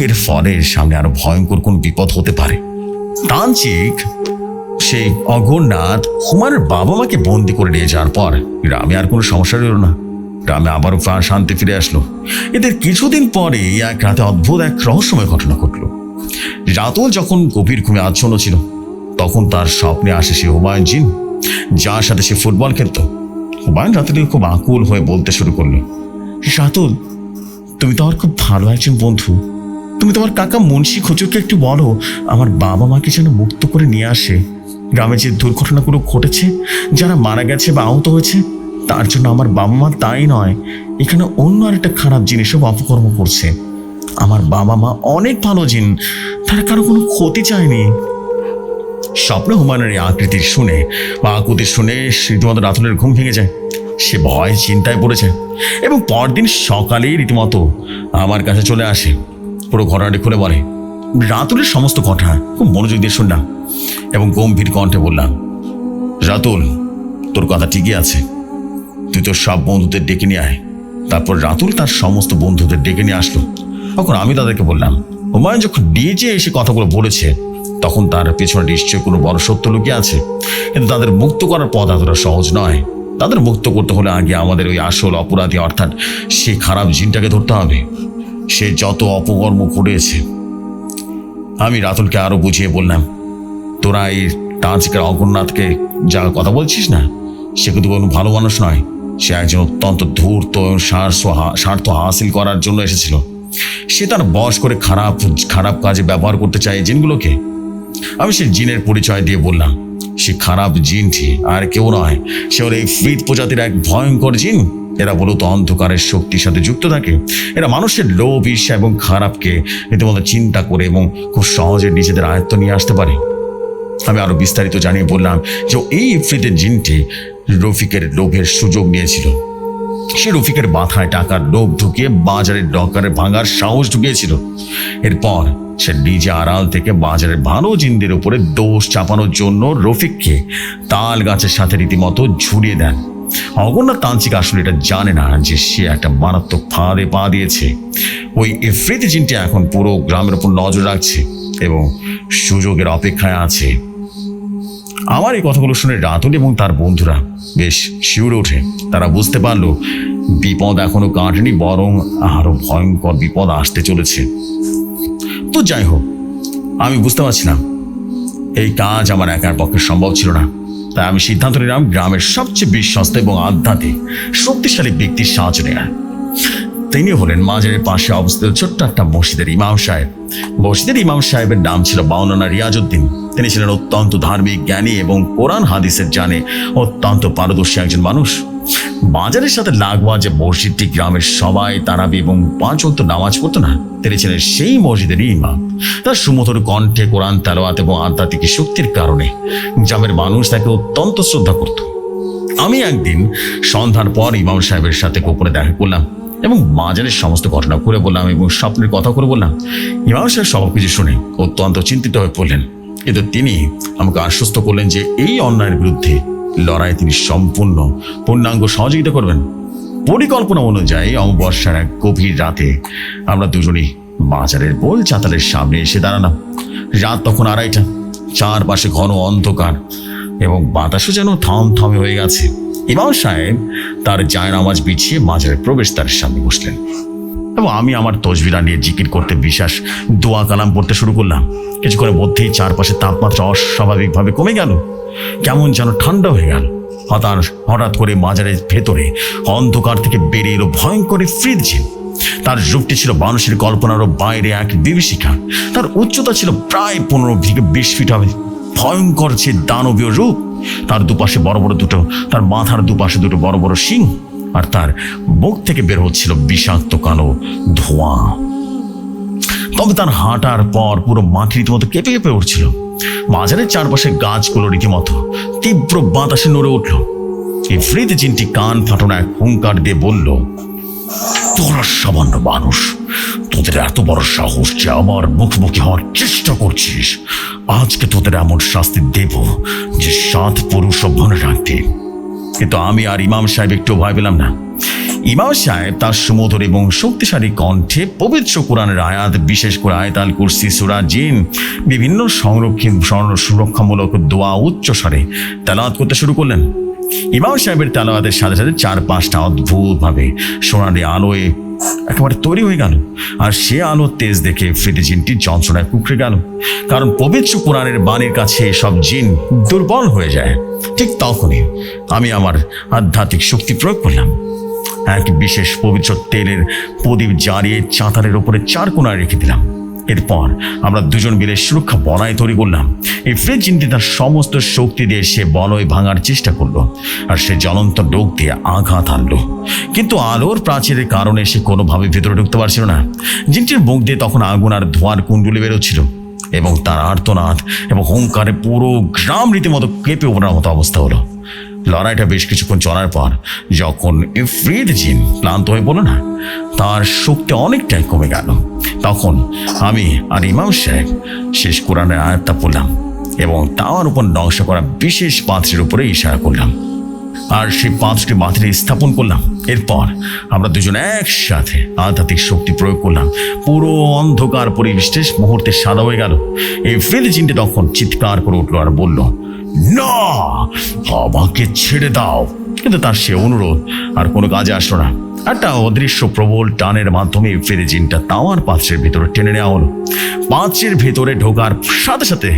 এর ফলে সামনে আরো ভয়ঙ্কর কোন বিপদ হতে পারে। তান্ত্রিক সেই অঘোরনাথ হুমায়ুনের বাবা মাকে বন্দি করে নিয়ে যাওয়ার পর গ্রামে আর কোনো সমস্যা রইল না। গ্রামে আবারও শান্তি ফিরে আসলো। এদের কিছুদিন পরে এক রাতে অদ্ভুত এক রহস্যময় ঘটনা ঘটল। রাতুল যখন গভীর ঘুমে আচ্ছন্ন ছিল, তখন তার স্বপ্নে আসে সে হুমায়ুন জিন, যার সাথে সে ফুটবল খেলত। হুমায়ুন রাতুলকে খুব আকুল হয়ে বলতে শুরু করলো, রাতুল, তুমি তো আমার খুব ভালো একজন বন্ধু। তুমি তোমার কাকা মুন্সি খুচুরকে একটু বলো আমার বাবা মাকে যেন মুক্ত করে নিয়ে আসে। গ্রামে যে দুর্ঘটনাগুলো ঘটেছে, যারা মারা গেছে বা আহত হয়েছে, তার জন্য আমার বাবা মা তাই নয়, এখানে অন্য আরেকটা খারাপ জিনিসও অপকর্ম করছে। আমার বাবা মা অনেক ভালো জিন, তারা কারো কোনো ক্ষতি চায়নি। স্বপ্ন হুমায়ুনের এই আকৃতির শুনে বা আকুতি শুনে রীতিমতো রাতুলের ঘুম ভেঙে যায়। সে ভয় চিন্তায় পড়েছে এবং পরদিন সকালেই রীতিমতো আমার কাছে চলে আসে। পুরো ঘটনাটি খুলে বলে। রাতুলের সমস্ত কথা খুব মনোযোগ দিয়ে শুনলাম এবং গম্ভীর কণ্ঠে বললাম, রাতুল, তোর কথা ঠিকই আছে, তুই তোর সব বন্ধুদের ডেকে নিয়ে আয়। তারপর রাতুল তার সমস্ত বন্ধুদের ডেকে নিয়ে আসলো। তখন আমি তাদেরকে বললাম, হুমায়ুন যখন ডিজে এসে কথাগুলো বলেছে, তখন তার পেছনে নিশ্চয়ই কোনো বড় সত্য লুকিয়ে আছে। কিন্তু তাদের মুক্ত করার পথ এতটা সহজ নয়। তাদের মুক্ত করতে হলে আগে আমাদের ওই আসল অপরাধী অর্থাৎ সেই খারাপ জিনটাকে ধরতে হবে। সে যত অপকর্ম করেছে। আমি রাতুলকে আরো বুঝিয়ে বললাম, তোরা এই তান্ত্রিকের অগরনাথকে যা কথা বলছিস না, সে কিন্তু কোনো ভালো মানুষ নয়। সে একজন অত্যন্ত ধূর্ত স্বার্থ হাসিল করার জন্য এসেছিল। সে তার বশ করে খারাপ খারাপ কাজে ব্যবহার করতে চায় জিনগুলোকে। আমি সে জিনের পরিচয় দিয়ে বললাম, সে খারাপ জিনটি আর কেউ নয়, সে ওর এই ফ্রিদ প্রজাতির এক ভয়ঙ্কর জিন। এরা মূলত অন্ধকারের শক্তির সাথে যুক্ত থাকে। এরা মানুষের লোভ, ঈর্ষা এবং খারাপকে রীতিমতো চিন্তা করে এবং খুব সহজে নিজেদের আয়ত্ত নিয়ে আসতে পারে। আমি আরো বিস্তারিত জানিয়ে বললাম যে এই ইফরিতের জিনটি রফিকের লোভের সুযোগ নিয়েছিল। সে রফিকের মাথায় টাকার লোভ ঢুকিয়ে বাজারের ডকারে ভাঙার সাহস ঢুকিয়েছিল। এরপর সে নিজে আড়াল থেকে বাজারের ভালো জিনদের উপরে দোষ চাপানোর জন্য রফিককে তাল গাছের সাথে রীতিমতো ঝুলিয়ে দেন। অগরনাথ তান্ত্রিক আসলে এটা জানে না যে সে একটা মারাত্মক ফাঁদে পা দিয়েছে। ওই ইফরিত জিনটি এখন পুরো গ্রামের উপর নজর রাখছে এবং সুযোগের অপেক্ষায় আছে। আমার এই কথাগুলো শুনে রাতুল এবং তার বন্ধুরা বেশ শিউরে ওঠে। তারা বুঝতে পারলো বিপদ এখনো কাটেনি, বরং আরো ভয়ঙ্কর বিপদ আসতে চলেছে। তো যাই হোক, আমি বুঝতে পারছিলাম এই কাজ আমার একার পক্ষে সম্ভব ছিল না। তাই আমি সিদ্ধান্ত নিলাম গ্রামের সবচেয়ে বিশ্বস্ত এবং আধ্যাত্মিক শক্তিশালী ব্যক্তির সাহায্য নেওয়া। তিনি হলেন মাজারের পাশে অবস্থিত ছোট্ট একটা মসজিদের ইমাম সাহেব। মসজিদের ইমাম সাহেবের নাম ছিল মাওলানা রিয়াজউদ্দিন। তিনি ছিলেন অত্যন্ত ধার্মিক, জ্ঞানী এবং কোরআন হাদিসের জানে অত্যন্ত পারদর্শী একজন মানুষ। বাজারের সাথে লাগোয়া যে মসজিদটি গ্রামের সবাই তারাবি এবং 5 ওয়াক্ত নামাজ পড়তো না, তিনি ছিলেন সেই মসজিদেরই ইমাম। তার সুমধুর কণ্ঠে কোরআন তেলাওয়াত এবং আধ্যাত্মিক শক্তির কারণে গ্রামের মানুষ তাকে অত্যন্ত শ্রদ্ধা করত। আমি একদিন সন্ধ্যার পর ইমাম সাহেবের সাথে গোপনে দেখা করলাম এবং বাজারের সমস্ত ঘটনা করে বললাম এবং স্বপ্নের কথা করে বললাম। ইমাম সাহেব সবকিছু শুনে অত্যন্ত চিন্তিত হয়ে পড়লেন। কিন্তু তিনি আমাকে আশ্বস্ত করলেন যে এই অন্যায়ের বিরুদ্ধে লড়াই তিনি পূর্ণাঙ্গ সহযোগিতা করবেন। পরিকল্পনা অনুযায়ী অমাবস্যার এক গভীর রাতে আমরা দুজনেই বাজারের বোল চাতালের সামনে এসে দাঁড়ালাম। রাত তখন 2:30। চারপাশে ঘন অন্ধকার এবং বাতাসও যেন থমথমে হয়ে গেছে। ইমাম সাহেব তার জায়নামাজ বিছিয়ে মাজারের প্রবেশদ্বারের সামনে বসলেন এবং আমি আমার তসবিরা নিয়ে জিকির করতে বিশ্বাস দোয়া কালাম পড়তে শুরু করলাম। কিছুক্ষণের মধ্যেই চারপাশে তাপমাত্রা অস্বাভাবিকভাবে কমে গেল, কেমন যেন ঠান্ডা হয়ে গেল। হঠাৎ করে মাজারের ভেতরে অন্ধকার থেকে বেরিয়ে এলো ভয়ঙ্কর ইফরিত জিন। তার রূপটি ছিল মানুষের কল্পনারও বাইরে এক বিভীষিকা। তার উচ্চতা ছিল প্রায় 15-20 ফিট হবে। ভয়ঙ্কর সে দানবীয় রূপ। তার দুপাশে তার মাথার দুপাশে দুটো বড় বড় শিং, আর তার মুখ থেকে বের হচ্ছিল বিষাক্ত কালো ধোঁয়া। তবে তার হাঁটার পর পুরো মাটি রীতিমতো কেঁপে কেঁপে উঠছিল। বাজারের চারপাশে গাছগুলো রীতিমতো তীব্র বাতাসে নড়ে উঠল। ইফরিত জিনটি কান ফাটানো এক হুঙ্কার দিয়ে বলল, তোরা সামান্য মানুষ, তোদের এত বড় সাহস যে আমার মুখোমুখি হওয়ার চেষ্টা করছিস। আজকে তোদের এমন শাস্তি দেব যে 7 পুরুষ মনে রাখবে। কিন্তু আমি আর ইমাম সাহেব একটু ভয় পেলাম না। ইমাম সাহেব তার সুমধুর এবং শক্তিশালী কণ্ঠে পবিত্র কোরআনের আয়াত, বিশেষ করে আয়াতুল কুরসি, সূরা জিন, বিভিন্ন সুরক্ষামূলক দোয়া উচ্চ স্বরে তেলাওয়াত করতে শুরু করলেন। ইমাম সাহেবের তেলাওয়াতের সাথে সাথে 4-5টা অদ্ভুতভাবে সোনালি আলোয় একেবারে তৈরি হয়ে গেল। আর সে আলোর তেজ দেখে ইফরিত জিনটি যন্ত্রণায় কুঁকড়ে গেল, কারণ পবিত্র কোরআনের বাণীর কাছে সব জিন দুর্বল হয়ে যায়। ঠিক তখনই আমি আমার আধ্যাত্মিক শক্তি প্রয়োগ করলাম। এক বিশেষ পবিত্র তেলের প্রদীপ জ্বালিয়ে চাতালের উপরে 4 কোণায় রেখে দিলাম। এরপর আমরা দুজন মিলে সুরক্ষা বলয় তৈরি করলাম। ইফরিত জিনটি তার সমস্ত শক্তি দিয়ে সে বলয় ভাঙার চেষ্টা করলো, আর সে জ্বলন্ত ডোক দিয়ে আঘাত আনলো। কিন্তু আলোর প্রাচীরের কারণে সে কোনোভাবে ভেতরে ঢুকতে পারছিল না। জিনটির মুখ দিয়ে তখন আগুন আর ধোঁয়ার কুণ্ডুলি বেরোচ্ছিল, এবং তার আর্তনাদ এবং হুঙ্কারে পুরো গ্রাম রীতিমতো কেঁপে ওঠার মতো অবস্থা হলো। লড়াইটা বেশ কিছুক্ষণ চলার পর যখন ইফরিত জিন ক্লান্ত হয়ে পড়ল না, তার শক্তি অনেকটাই কমে গেল, তখন আমি আর ইমাম সাহেব শেষ কোরআনের আয়াতটা পড়লাম এবং তাওয়ার উপর নকশা করা বিশেষ পাত্রের উপরে ইশারা করলাম, আর সেই পাত্রটি মাটিতে স্থাপন করলাম। এরপর আমরা দুজন একসাথে আধ্যাত্মিক শক্তি প্রয়োগ করলাম। পুরো অন্ধকার পরিবেশটা মুহূর্তে সাদা হয়ে গেল। ইফরিত জিনটি তখন চিৎকার করে উঠলো আর বলল, না, আমাকে ছেড়ে দাও। কিন্তু তার সে অনুরোধ আর কোনো কাজে আসলো না। একটা অদৃশ্য প্রবল টানের মাধ্যমে ইফরিত জিনটা তাওয়ার পাত্রের ভেতরে টেনে নেওয়া হলো। পাত্রের ভেতরে ঢোকার সাথে সাথে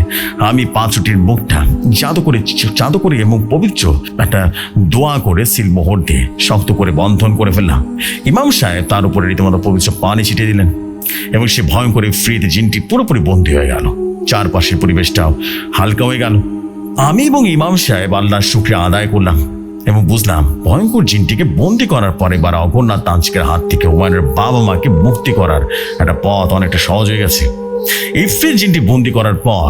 আমি পাত্রটির মুখটা জাদু করে এবং পবিত্র একটা দোয়া করে সিলমোহর দিয়ে শক্ত করে বন্ধন করে ফেললাম। ইমাম সাহেব তার উপরে রীতিমতো পবিত্র পানি ছিটিয়ে দিলেন এবং সে ভয়ঙ্কর ইফরিত জিনটি পুরোপুরি বন্দী হয়ে গেল। চারপাশের পরিবেশটাও হালকা হয়ে গেল। আমি এবং ইমাম সাহেব আল্লাহর শুকরিয়া আদায় করলাম এবং বুঝলাম ভয়ঙ্কর জিনটিকে বন্দি করার পরে এবার অগরনাথ তান্ত্রিকের হাত থেকে হুমায়ুনের বাবা মাকে মুক্তি করার একটা পথ অনেকটা সহজ হয়ে গেছে। ইফরিত জিনটি বন্দি করার পর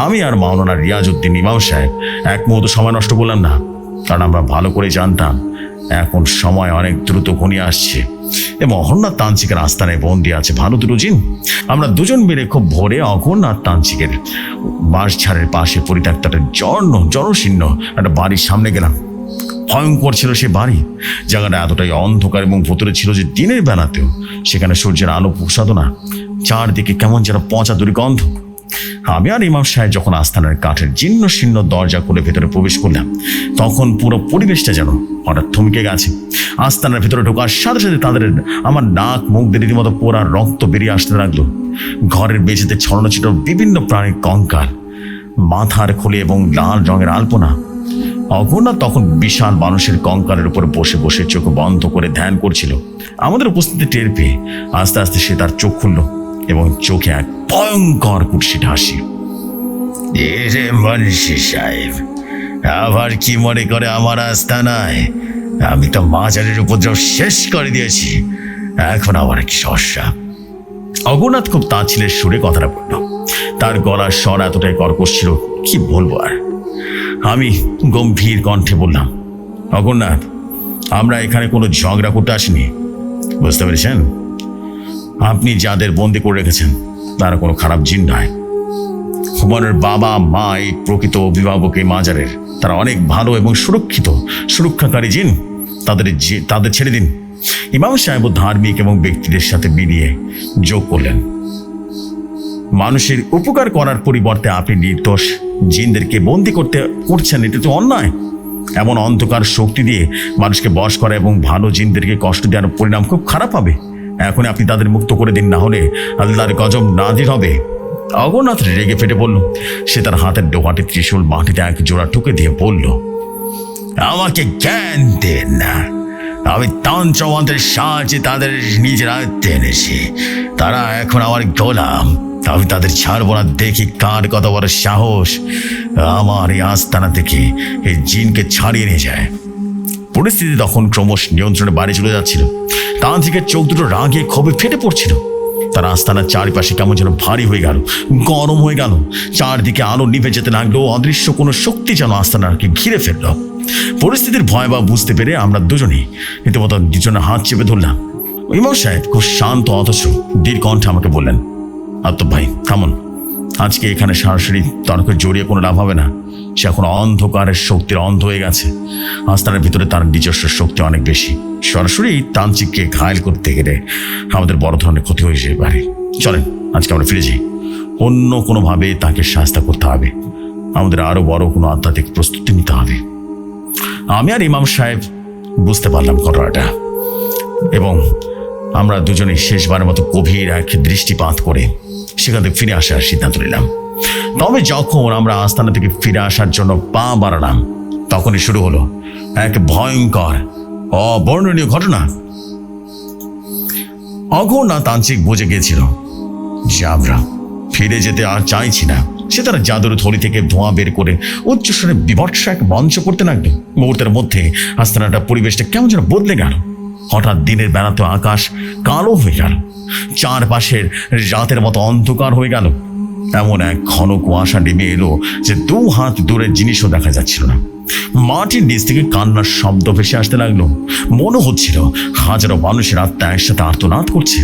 আমি আর মাওলানা রিয়াজউদ্দিন ইমাম সাহেব এক মুহূর্ত সময় নষ্ট করলাম না, কারণ আমরা ভালো করে জানতাম এখন সময় অনেক দ্রুত ঘনিয়ে আসছে এবং অগরনাথ তান্ত্রিকের আস্তানায় বন্দি আছে ভালো দুটো জিন। আমরা দুজন মিলে খুব ভোরে অগরনাথ তান্ত্রিকের বাঁশঝাড়ের পাশে পরিত্যক্ত একটা জনশীর্ণ একটা বাড়ির সামনে গেলাম। ভয়ঙ্কর ছিল সে বাড়ি। জায়গাটা এতটাই অন্ধকার এবং ভেতরে ছিল যে দিনের বেলাতেও সেখানে সূর্যের আলো পোষাতো না। চারদিকে কেমন যেন পচা দুর্গন্ধ। আমি আর ইমাম সাহেব যখন আস্তানার কাঠের জীর্ণ শীর্ণ দরজা খুলে ভেতরে প্রবেশ করলাম, তখন পুরো পরিবেশটা যেন হঠাৎ থমকে গেছে। আস্তানার ভেতরে ঢোকার সাথে সাথে তাদের আমার নাক মুখ দিয়ে রীতিমতো পোড়া রক্ত বেরিয়ে আসতে লাগলো। ঘরের মেঝেতে ছড়ানো ছিল বিভিন্ন প্রাণীর কঙ্কাল, মাথার খুলি এবং লাল রঙের আলপনা। অগরনাথ তখন বিশাল মানুষের কঙ্কালের উপর বসে বসে চোখ বন্ধ করে ধ্যান করছিল। আমাদের উপস্থিতি টের পেয়ে আস্তে আস্তে সে তার চোখ খুলল এবং চোখে এক ভয়ঙ্কর কুৎসিত হাসি। মুন্সি সাহেব, আবার কি মনে করে আমার আস্তানায়? আমি তো মাজারের উপদ্রব শেষ করে দিয়েছি, এখন আবার কি সমস্যা? অগরনাথ খুব তাচ্ছিলের সুরে কথাটা বলল। তার গলার স্বর এতটাই কর্কশ ছিল, কি বলবো আর। আমি গম্ভীর কণ্ঠে বললাম, অগরনাথ, আমরা এখানে কোনো ঝগড়া করতে আসিনি, বুঝতে পেরেছেন? আপনি যাদের বন্দি করে রেখেছেন তারা কোনো খারাপ জিন নয়। হুমায়ুনের বাবা মা এই প্রকৃত অভিভাবক এই মাজারের, তারা অনেক ভালো এবং সুরক্ষাকারী জিন। তাদের ছেড়ে দিন। ইমাম সাহেব ধার্মিক এবং ব্যক্তিদের সাথে মিলিয়ে যোগ করলেন, মানুষের উপকার করার পরিবর্তে আপনি নির্দোষ জিনদেরকে বন্দি করছেন, এটা তো অন্যায়। এমন অন্ধকার শক্তি দিয়ে মানুষকে বশ করা এবং ভালো জিনদেরকে কষ্ট দেওয়ার পরিণাম খুব খারাপ হবে। এখন আপনি তাদের মুক্ত করে দিন, না হলে আল্লাহর গজব নাজির হবে। অগরনাথ রেগে ফেটে বলল। সে তার হাতের ডোহাটি ত্রিশূল মাটিতে এক জোড়া ঠুকে দিয়ে বলল, আমাকে জ্ঞান দেন না, আমি তন্ত্রমন্ত্রের সাহায্যে তাদের নিজের আয়ত্তে এনেছি। তারা এখন আমার গোলাম, আমি তাদের ছাড়বো না। দেখি কার কত বড় সাহস আমার এই আস্তানা থেকে এই জিনকে ছাড়িয়ে নিয়ে যায়। পরিস্থিতি তখন ক্রমশ নিয়ন্ত্রণে বাইরে চলে যাচ্ছিল। তান্ত্রিকের চোখ দুটো রাগে ক্ষোভে ফেটে পড়ছিল। তার আস্তানার চারিপাশে কেমন যেন ভারী হয়ে গেল, গরম হয়ে গেল। চারদিকে আলো নিভে যেতে লাগলো। অদৃশ্য কোনো শক্তি যেন আস্তানাকে ঘিরে ফেললো। পরিস্থিতির ভয়াবহ বুঝতে পেরে আমরা দুজনেই রীতিমতো দুজনের হাত চেপে ধরলাম। ইমাম সাহেব খুব শান্ত অথচ দীর্ঘ কণ্ঠে আমাকে বললেন, আত্মব ভাই থামুন, আজকে এখানে সরাসরি তর্কে জড়িয়ে কোনো লাভ হবে না। সে এখন অন্ধকারের শক্তির অন্ধ হয়ে গেছে। আস্তানার ভিতরে তার নিজস্ব শক্তি অনেক বেশি। সরাসরি তান্ত্রিককে ঘায়েল করতে গেলে আমাদের বড় ধরনের ক্ষতি হয়ে যেতে পারে। চলেন আজকে আমরা ফিরে যাই। অন্য কোনোভাবে তাকে শাস্তি করতে হবে। আমাদের আরো বড় কোনো আধ্যাত্মিক প্রস্তুতি নিতে হবে। আমি আর ইমাম সাহেব বুঝতে পারলাম ঘটনাটা, এবং আমরা দুজনেই শেষবারের মতো গভীর এক দৃষ্টিপাত করে সেখান থেকে ফিরে আসার সিদ্ধান্ত নিলাম। তবে যখন আমরা আস্তানা থেকে ফিরে আসার জন্য পা বাড়ালাম, তখনই শুরু হলো এক ভয়ঙ্কর অবর্ণনীয় ঘটনা। অঘোরনাথ তান্ত্রিক বুঝে গিয়েছিল যে আমরা ফিরে যেতে আর চাইছি না। সে তার জাদুর থলি থেকে ধোঁয়া বের করে উচ্চস্বরে বিভৎস এক মঞ্চ করতে লাগলো। মুহূর্তের মধ্যে আস্তানাটা পরিবেশটা কেমন যেন বদলে গেল। হঠাৎ দিনের বেলাতে আকাশ কালো হয়ে গেল, চারপাশের রাতের মতো অন্ধকার হয়ে গেল। এমন এক ঘন কুয়াশা নেমে এলো যে 2 হাত দূরের জিনিসও দেখা যাচ্ছিল না। মাটির নিচ থেকে কান্নার শব্দ ভেসে আসতে লাগলো। মনে হচ্ছিল হাজারো মানুষের আত্মা একসাথে আর্তনাদ করছে।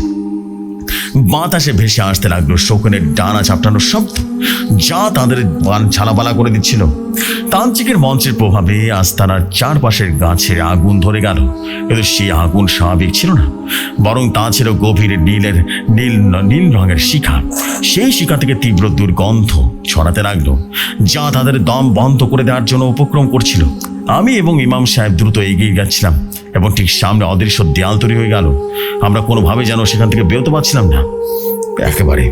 বাতাসে ভেসে আসতে লাগলো শকুনের ডানা চাপটানোর শব্দ, যা তাদের বান ঝালাপালা করে দিচ্ছিল। তান্ত্রিকের মঞ্চের প্রভাবে আস্তানার চারপাশের গাছে আগুন ধরে গেল, কিন্তু সেই আগুন স্বাভাবিক ছিল না, বরং তা ছিল গভীর নীল রঙের শিখা। সেই শিখা থেকে তীব্র দুর্গন্ধ ছড়াতে লাগলো, যা তাদের দম বন্ধ করে দেওয়ার জন্য উপক্রম করছিল। আমি এবং ইমাম সাহেব দ্রুত এগিয়ে যাচ্ছিলাম, এবং ঠিক সামনে অদৃশ্য দেয়াল তৈরি হয়ে গেল। আমরা কোনোভাবে যেন সেখান থেকে বেরোতে পারছিলাম না। একেবারে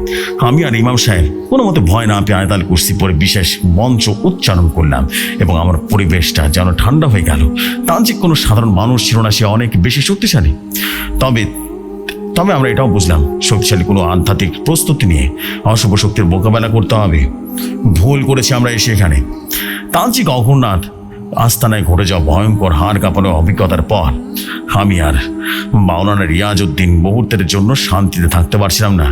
আমি আর ইমাম সাহেব কোনো মতে ভয় না পেয়ে আয়াতুল কুরসি পরে বিশেষ মন্ত্র উচ্চারণ করলাম, এবং আমার পরিবেশটা যেন ঠান্ডা হয়ে গেল। তান্ত্রিক কোনো সাধারণ মানুষ ছিল না, সে অনেক বেশি শক্তিশালী। তবে আমরা এটাও বুঝলাম, শক্তিশালী কোনো আধ্যাত্মিক প্রস্তুতি নিয়ে অশুভ শক্তির মোকাবেলা করতে হবে। ভুল করেছি আমরা এসে এখানে। তান্ত্রিক অঘোরনাথ আস্তানায় ঘটে যাওয়া ভয়ঙ্কর হাড় কাঁপানো অভিজ্ঞতার পর আমি আর মাওলানা রিয়াজউদ্দিন মুহূর্তের জন্য শান্তিতে থাকতে পারছিলাম না।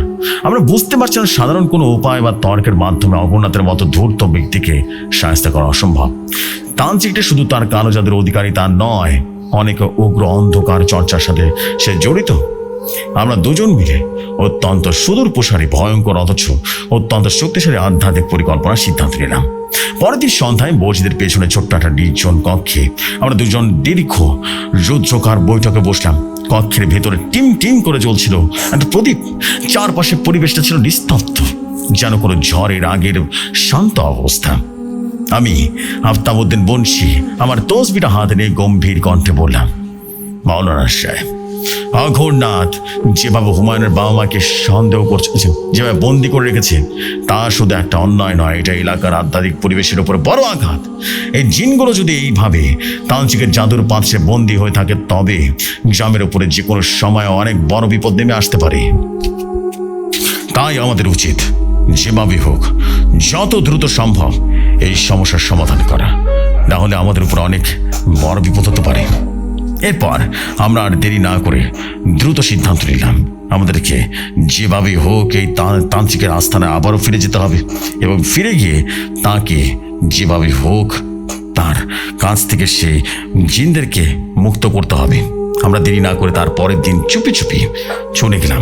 আমরা বুঝতে পারছিলাম সাধারণ কোনো উপায় বা তর্কের মাধ্যমে অঘোরনাথের মতো ধূর্ত ব্যক্তিকে সাহায্য করা অসম্ভব। তান্ত্রিকটা শুধু তার কালো জাদুর অধিকারী তা নয়, অনেক উগ্র অন্ধকার চর্চার সাথে সে জড়িত। আমরা দুজন মিলে অত্যন্ত সুদূর প্রসারী, ভয়ঙ্কর অথচ অত্যন্ত শক্তিশালী আধ্যাত্মিক পরিকল্পনার সিদ্ধান্ত নিলাম। পরের দিন সন্ধ্যায় মসজিদের পেছনে ছোট্ট একটা নির্জন কক্ষে আমরা দুজন দীর্ঘ রুদ্রকার বৈঠকে বসলাম। কক্ষের ভেতরে টিম টিম করে জ্বলছিল একটা প্রদীপ। চারপাশে পরিবেশটা ছিল নিস্তব্ধ, যেন কোনো ঝড়ের আগের শান্ত অবস্থা। আমি আফতাবউদ্দিন বনশী আমার তসবিটা হাতে নিয়ে গম্ভীর কণ্ঠে বললাম, মাওলানা সাহেব, অঘোরনাথ যেভাবে হুমায়ুনের বাবা মাকে সন্দেহ করছে, যেভাবে বন্দি করে রেখেছে, তা শুধু একটা অন্যায় নয়, এটা এলাকার আধ্যাত্মিক পরিবেশের উপর বড় আঘাত। এই জিনগুলো যদি এইভাবে তান্ত্রিকের জাদুর পাত্রে বন্দি হয়ে থাকে, তবে গ্রামের উপরে যে কোনো সময় অনেক বড় বিপদ নেমে আসতে পারে। তাই আমাদের উচিত যেভাবে হোক যত দ্রুত সম্ভব এই সমস্যার সমাধান করা, না হলে আমাদের উপর অনেক বড় বিপদ হতে পারে। এরপর আমরা আর দেরি না করে দ্রুত সিদ্ধান্ত নিলাম, আমাদেরকে যেভাবে হোক এই তান্ত্রিকের আস্থানায় আবারও ফিরে যেতে হবে, এবং ফিরে গিয়ে তাকে যেভাবে হোক তার কাছ থেকে সেই জিনদেরকে মুক্ত করতে হবে। আমরা দেরি না করে তার পরের দিন চুপি চুপি চলে গেলাম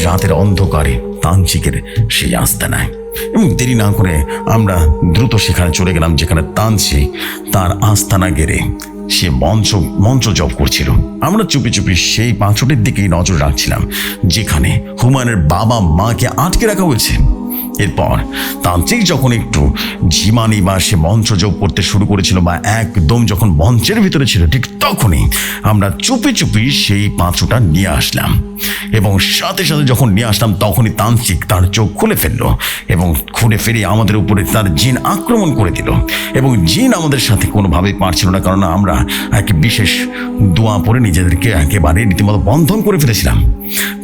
রাতের অন্ধকারে তান্ত্রিকের সেই আস্তানায়, এবং দেরি না করে আমরা দ্রুত সেখানে চলে গেলাম যেখানে তান্ত্রিক তার আস্তানা গেড়ে সে মন্ত্র জপ করছিল। আমরা চুপি চুপি সেই পাঁচটির দিকেই নজর রাখছিলাম যেখানে হুমায়ুনের বাবা মাকে আটকে রাখা হয়েছে। এরপর তান্ত্রিক যখন একটু ঝিমানি বা সে মন্ত্র জপ করতে শুরু করেছিল, বা একদম যখন মঞ্চের ভিতরে ছিল, ঠিক তখনই আমরা চুপি চুপি সেই পাঁচটা নিয়ে আসলাম, এবং সাথে সাথে যখন নিয়ে আসলাম তখনই তান্ত্রিক তার চোখ খুলে ফেললো, এবং খুলে ফিরে আমাদের উপরে তার জিন আক্রমণ করে দিল। এবং জিন আমাদের সাথে কোনোভাবেই পারছিল না, কারণ আমরা এক বিশেষ দোয়া পরে নিজেদেরকে একেবারে রীতিমতো বন্ধন করে ফেলেছিলাম।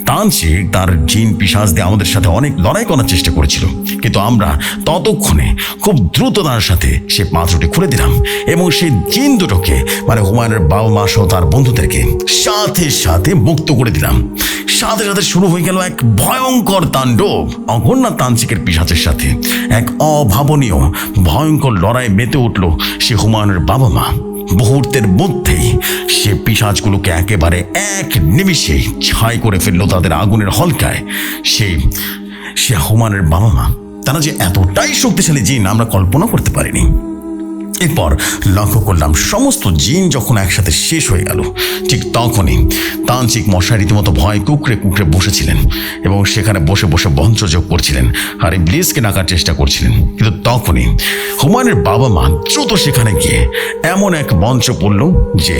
তান্ত্রিক তার জিন পিশাচ দিয়ে আমাদের সাথে অনেক লড়াই করার চেষ্টা করেছিল, কিন্তু আমরা ততক্ষণে খুব দ্রুত তার সাথে সে পাত্রটি খুলে দিলাম, এবং সেই জিন দুটোকে মানে হুমায়ুনের বাবা মা সহ তার বন্ধুদেরকে সাথে সাথে মুক্ত করে দিলাম। সাথে সাথে শুরু হয়ে গেল এক ভয়ঙ্কর তাণ্ডব। অঘোরনাথ তান্ত্রিকের পিশাচের সাথে এক অভাবনীয় ভয়ঙ্কর লড়াই মেতে উঠল সে হুমায়ুনের বাবা মা। মুহূর্তের মধ্যেই সে পিশাচগুলোকে একেবারে এক নিমিষে ছাই করে ফেললো তাদের আগুনের হলকায়। সে হুমায়ুনের বাবা মা তারা যে এতটাই শক্তিশালী জিন আমরা কল্পনা করতে পারিনি। এরপর লক্ষ্য করলাম সমস্ত জিন যখন একসাথে শেষ হয়ে গেল, ঠিক তখনই তান্ত্রিক মশাই রীতিমতো ভয় কুকড়ে কুকড়ে বসেছিলেন এবং সেখানে বসে বসে মন্ত্রযোগ করছিলেন আর ইবলিসকে ডাকার চেষ্টা করছিলেন। কিন্তু তখনই হুমায়ুনের বাবা মা দ্রুত সেখানে গিয়ে এমন এক মঞ্চ পড়ল যে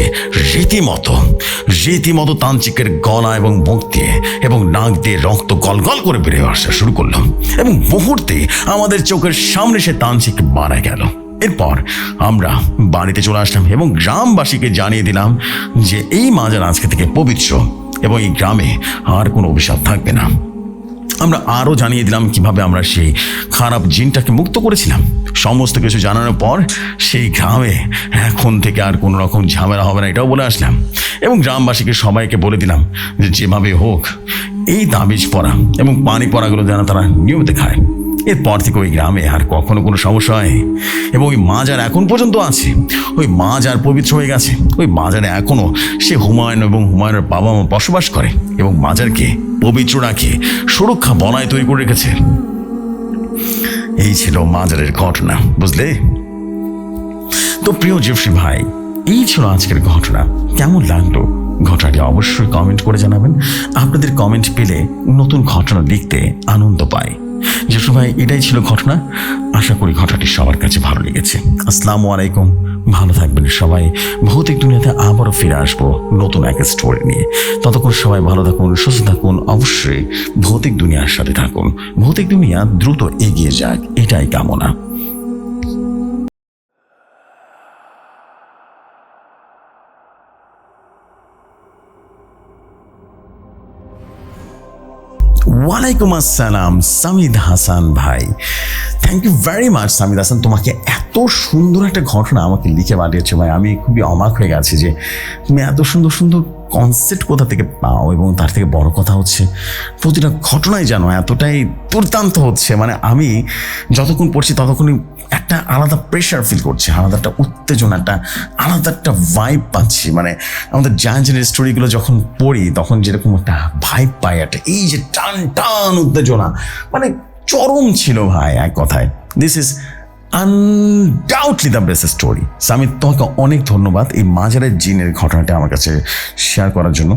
রীতিমতো তান্ত্রিকের গলা এবং মুখ দিয়ে এবং নাক দিয়ে রক্ত গলগল করে বেরিয়ে আসা শুরু করলো এবং মুহূর্তে আমাদের চোখের সামনে সে তান্ত্রিক মারা গেল। এরপর আমরা বাড়িতে চলে আসলাম এবং গ্রামবাসীকে জানিয়ে দিলাম যে এই মাজার আজকে থেকে পবিত্র এবং এই গ্রামে আর কোনো অভিশাপ থাকবে না। আমরা আরও জানিয়ে দিলাম কিভাবে আমরা সেই খারাপ জিনটাকে মুক্ত করেছিলাম। সমস্ত কিছু জানানোর পর সেই গ্রামে এখন থেকে আর কোনো রকম ঝামেলা হবে না এটাও বলে আসলাম এবং গ্রামবাসীকে সবাইকে বলে দিলাম যে যেভাবে হোক এই তাবিজ পরা এবং পানি পরাগুলো যেন তারা নিয়মিত খায়। এরপর থেকে ওই গ্রামে আর কখনো কোনো সমস্যা হয় এবং ওই মাজার এখন পর্যন্ত আছে। ওই মাজার পবিত্র হয়ে গেছে। ওই মাজারে এখনো সে হুমায়ুন এবং হুমায়ুনের বাবা মা বসবাস করে এবং মাজারকে পবিত্র রাখে, সুরক্ষা বলয় তৈরি করে রেখেছে। এই ছিল মাজারের ঘটনা, বুঝলে? তো প্রিয় জেফরি ভাই, এই ছিল আজকের ঘটনা। কেমন লাগলো ঘটনাটি অবশ্যই কমেন্ট করে জানাবেন। আপনাদের কমেন্ট পেলে নতুন ঘটনা লিখতে আনন্দ পাই। জেফরি ভাই, এটাই ছিল ঘটনা। আশা করি ঘটনাটি সবার কাছে ভালো লেগেছে। আসসালামু আলাইকুম, ভালো থাকবেন সবাই। ভৌতিক দুনিয়াতে আবারও ফিরে আসবো নতুন এক স্টোরি নিয়ে। ততক্ষণ সবাই ভালো থাকুন, সুস্থ থাকুন, অবশ্যই ভৌতিক দুনিয়ার সাথে থাকুন। ভৌতিক দুনিয়া দ্রুত এগিয়ে যাক, এটাই কামনা। ওয়ালাইকুম আসসালাম সামিদ হাসান ভাই। Thank you very much Samid Hasan, তোমাকে এত সুন্দর একটা ঘটনা আমাকে লিখে পাঠিয়েছো ভাই। আমি খুবই অবাক হয়ে গেছি যে তুমি এত সুন্দর সুন্দর কনসেপ্ট কোথা থেকে পাও এবং তার থেকে বড় কথা হচ্ছে প্রতিটা ঘটনাই জানো এতটাই দুর্দান্ত হচ্ছে। মানে আমি যতক্ষণ পড়ছি ততক্ষণই একটা আলাদা প্রেশার ফিল করছি, আলাদা একটা উত্তেজনা, আলাদা একটা ভাইব পাচ্ছি। মানে আমাদের জায়ান্টের স্টোরিগুলো যখন পড়ি তখন যেরকম একটা ভাইব পাই, একটা এই যে টান টান উত্তেজনা, মানে চরম ছিল ভাই। এক কথায় this is undoubtedly the best story. আমি তোমাকে অনেক ধন্যবাদ এই মাজারের জিনের ঘটনাটা আমার কাছে শেয়ার করার জন্য।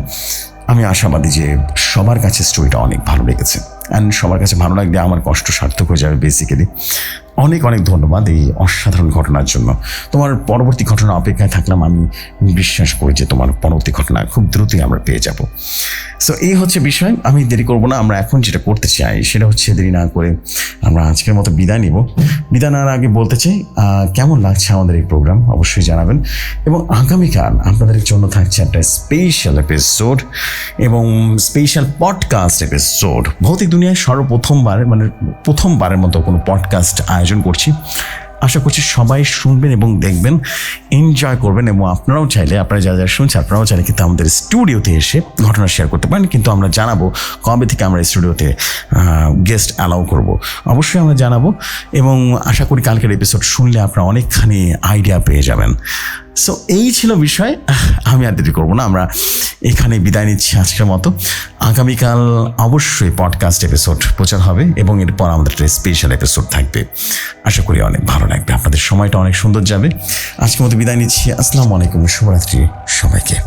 আমি আশাবাদী যে সবার কাছে স্টোরিটা অনেক ভালো লেগেছে অ্যান্ড সবার কাছে ভালো লাগলে আমার কষ্ট সার্থক হয়ে যাবে বেসিক্যালি। অনেক অনেক ধন্যবাদ এই অসাধারণ ঘটনার জন্য। তোমার পরবর্তী ঘটনা অপেক্ষায় থাকলাম। আমি বিশ্বাস করি যে তোমার পরবর্তী ঘটনা খুব দ্রুতই আমরা পেয়ে যাব। সো এই হচ্ছে বিষয়। আমি দেরি করব না। আমরা এখন যেটা করতে চাই সেটা হচ্ছে দেরি না করে আমরা আজকের মতো বিদায় নিব। বিদায় নেওয়ার আগে বলতে চাই কেমন লাগছে আমাদের এই প্রোগ্রাম অবশ্যই জানাবেন এবং আগামীকাল আপনাদের জন্য থাকছে একটা স্পেশাল এপিসোড এবং স্পেশাল পডকাস্ট এপিসোড। ভৌতিক দুনিয়ায় প্রথমবারের মতো কোনো পডকাস্ট আয়োজন করছি। আশা করছি সবাই শুনবেন এবং দেখবেন, এনজয় করবেন এবং আপনারাও চাইলে, আপনারা যারা যারা শুনছেন আপনারাও চাইলে কিন্তু আমাদের স্টুডিওতে এসে ঘটনা শেয়ার করতে পারেন। কিন্তু আমরা জানাবো কবে থেকে আমরা স্টুডিওতে গেস্ট অ্যালাউ করব, অবশ্যই আমরা জানাবো এবং আশা করি কালকের এপিসোড শুনলে আপনারা অনেকখানি আইডিয়া পেয়ে যাবেন। সো এই ছিল বিষয়। আমি আর দেরি করবো না, আমরা এখানে বিদায় নিচ্ছি আজকের মতো। আগামীকাল অবশ্যই পডকাস্ট এপিসোড প্রচার হবে এবং এরপর আমাদের একটা স্পেশাল এপিসোড থাকবে। আশা করি অনেক ভালো লাগবে, আপনাদের সময়টা অনেক সুন্দর যাবে। আজকের মতো বিদায় নিচ্ছি। আসসালামু আলাইকুম, শুভরাত্রি সবাইকে।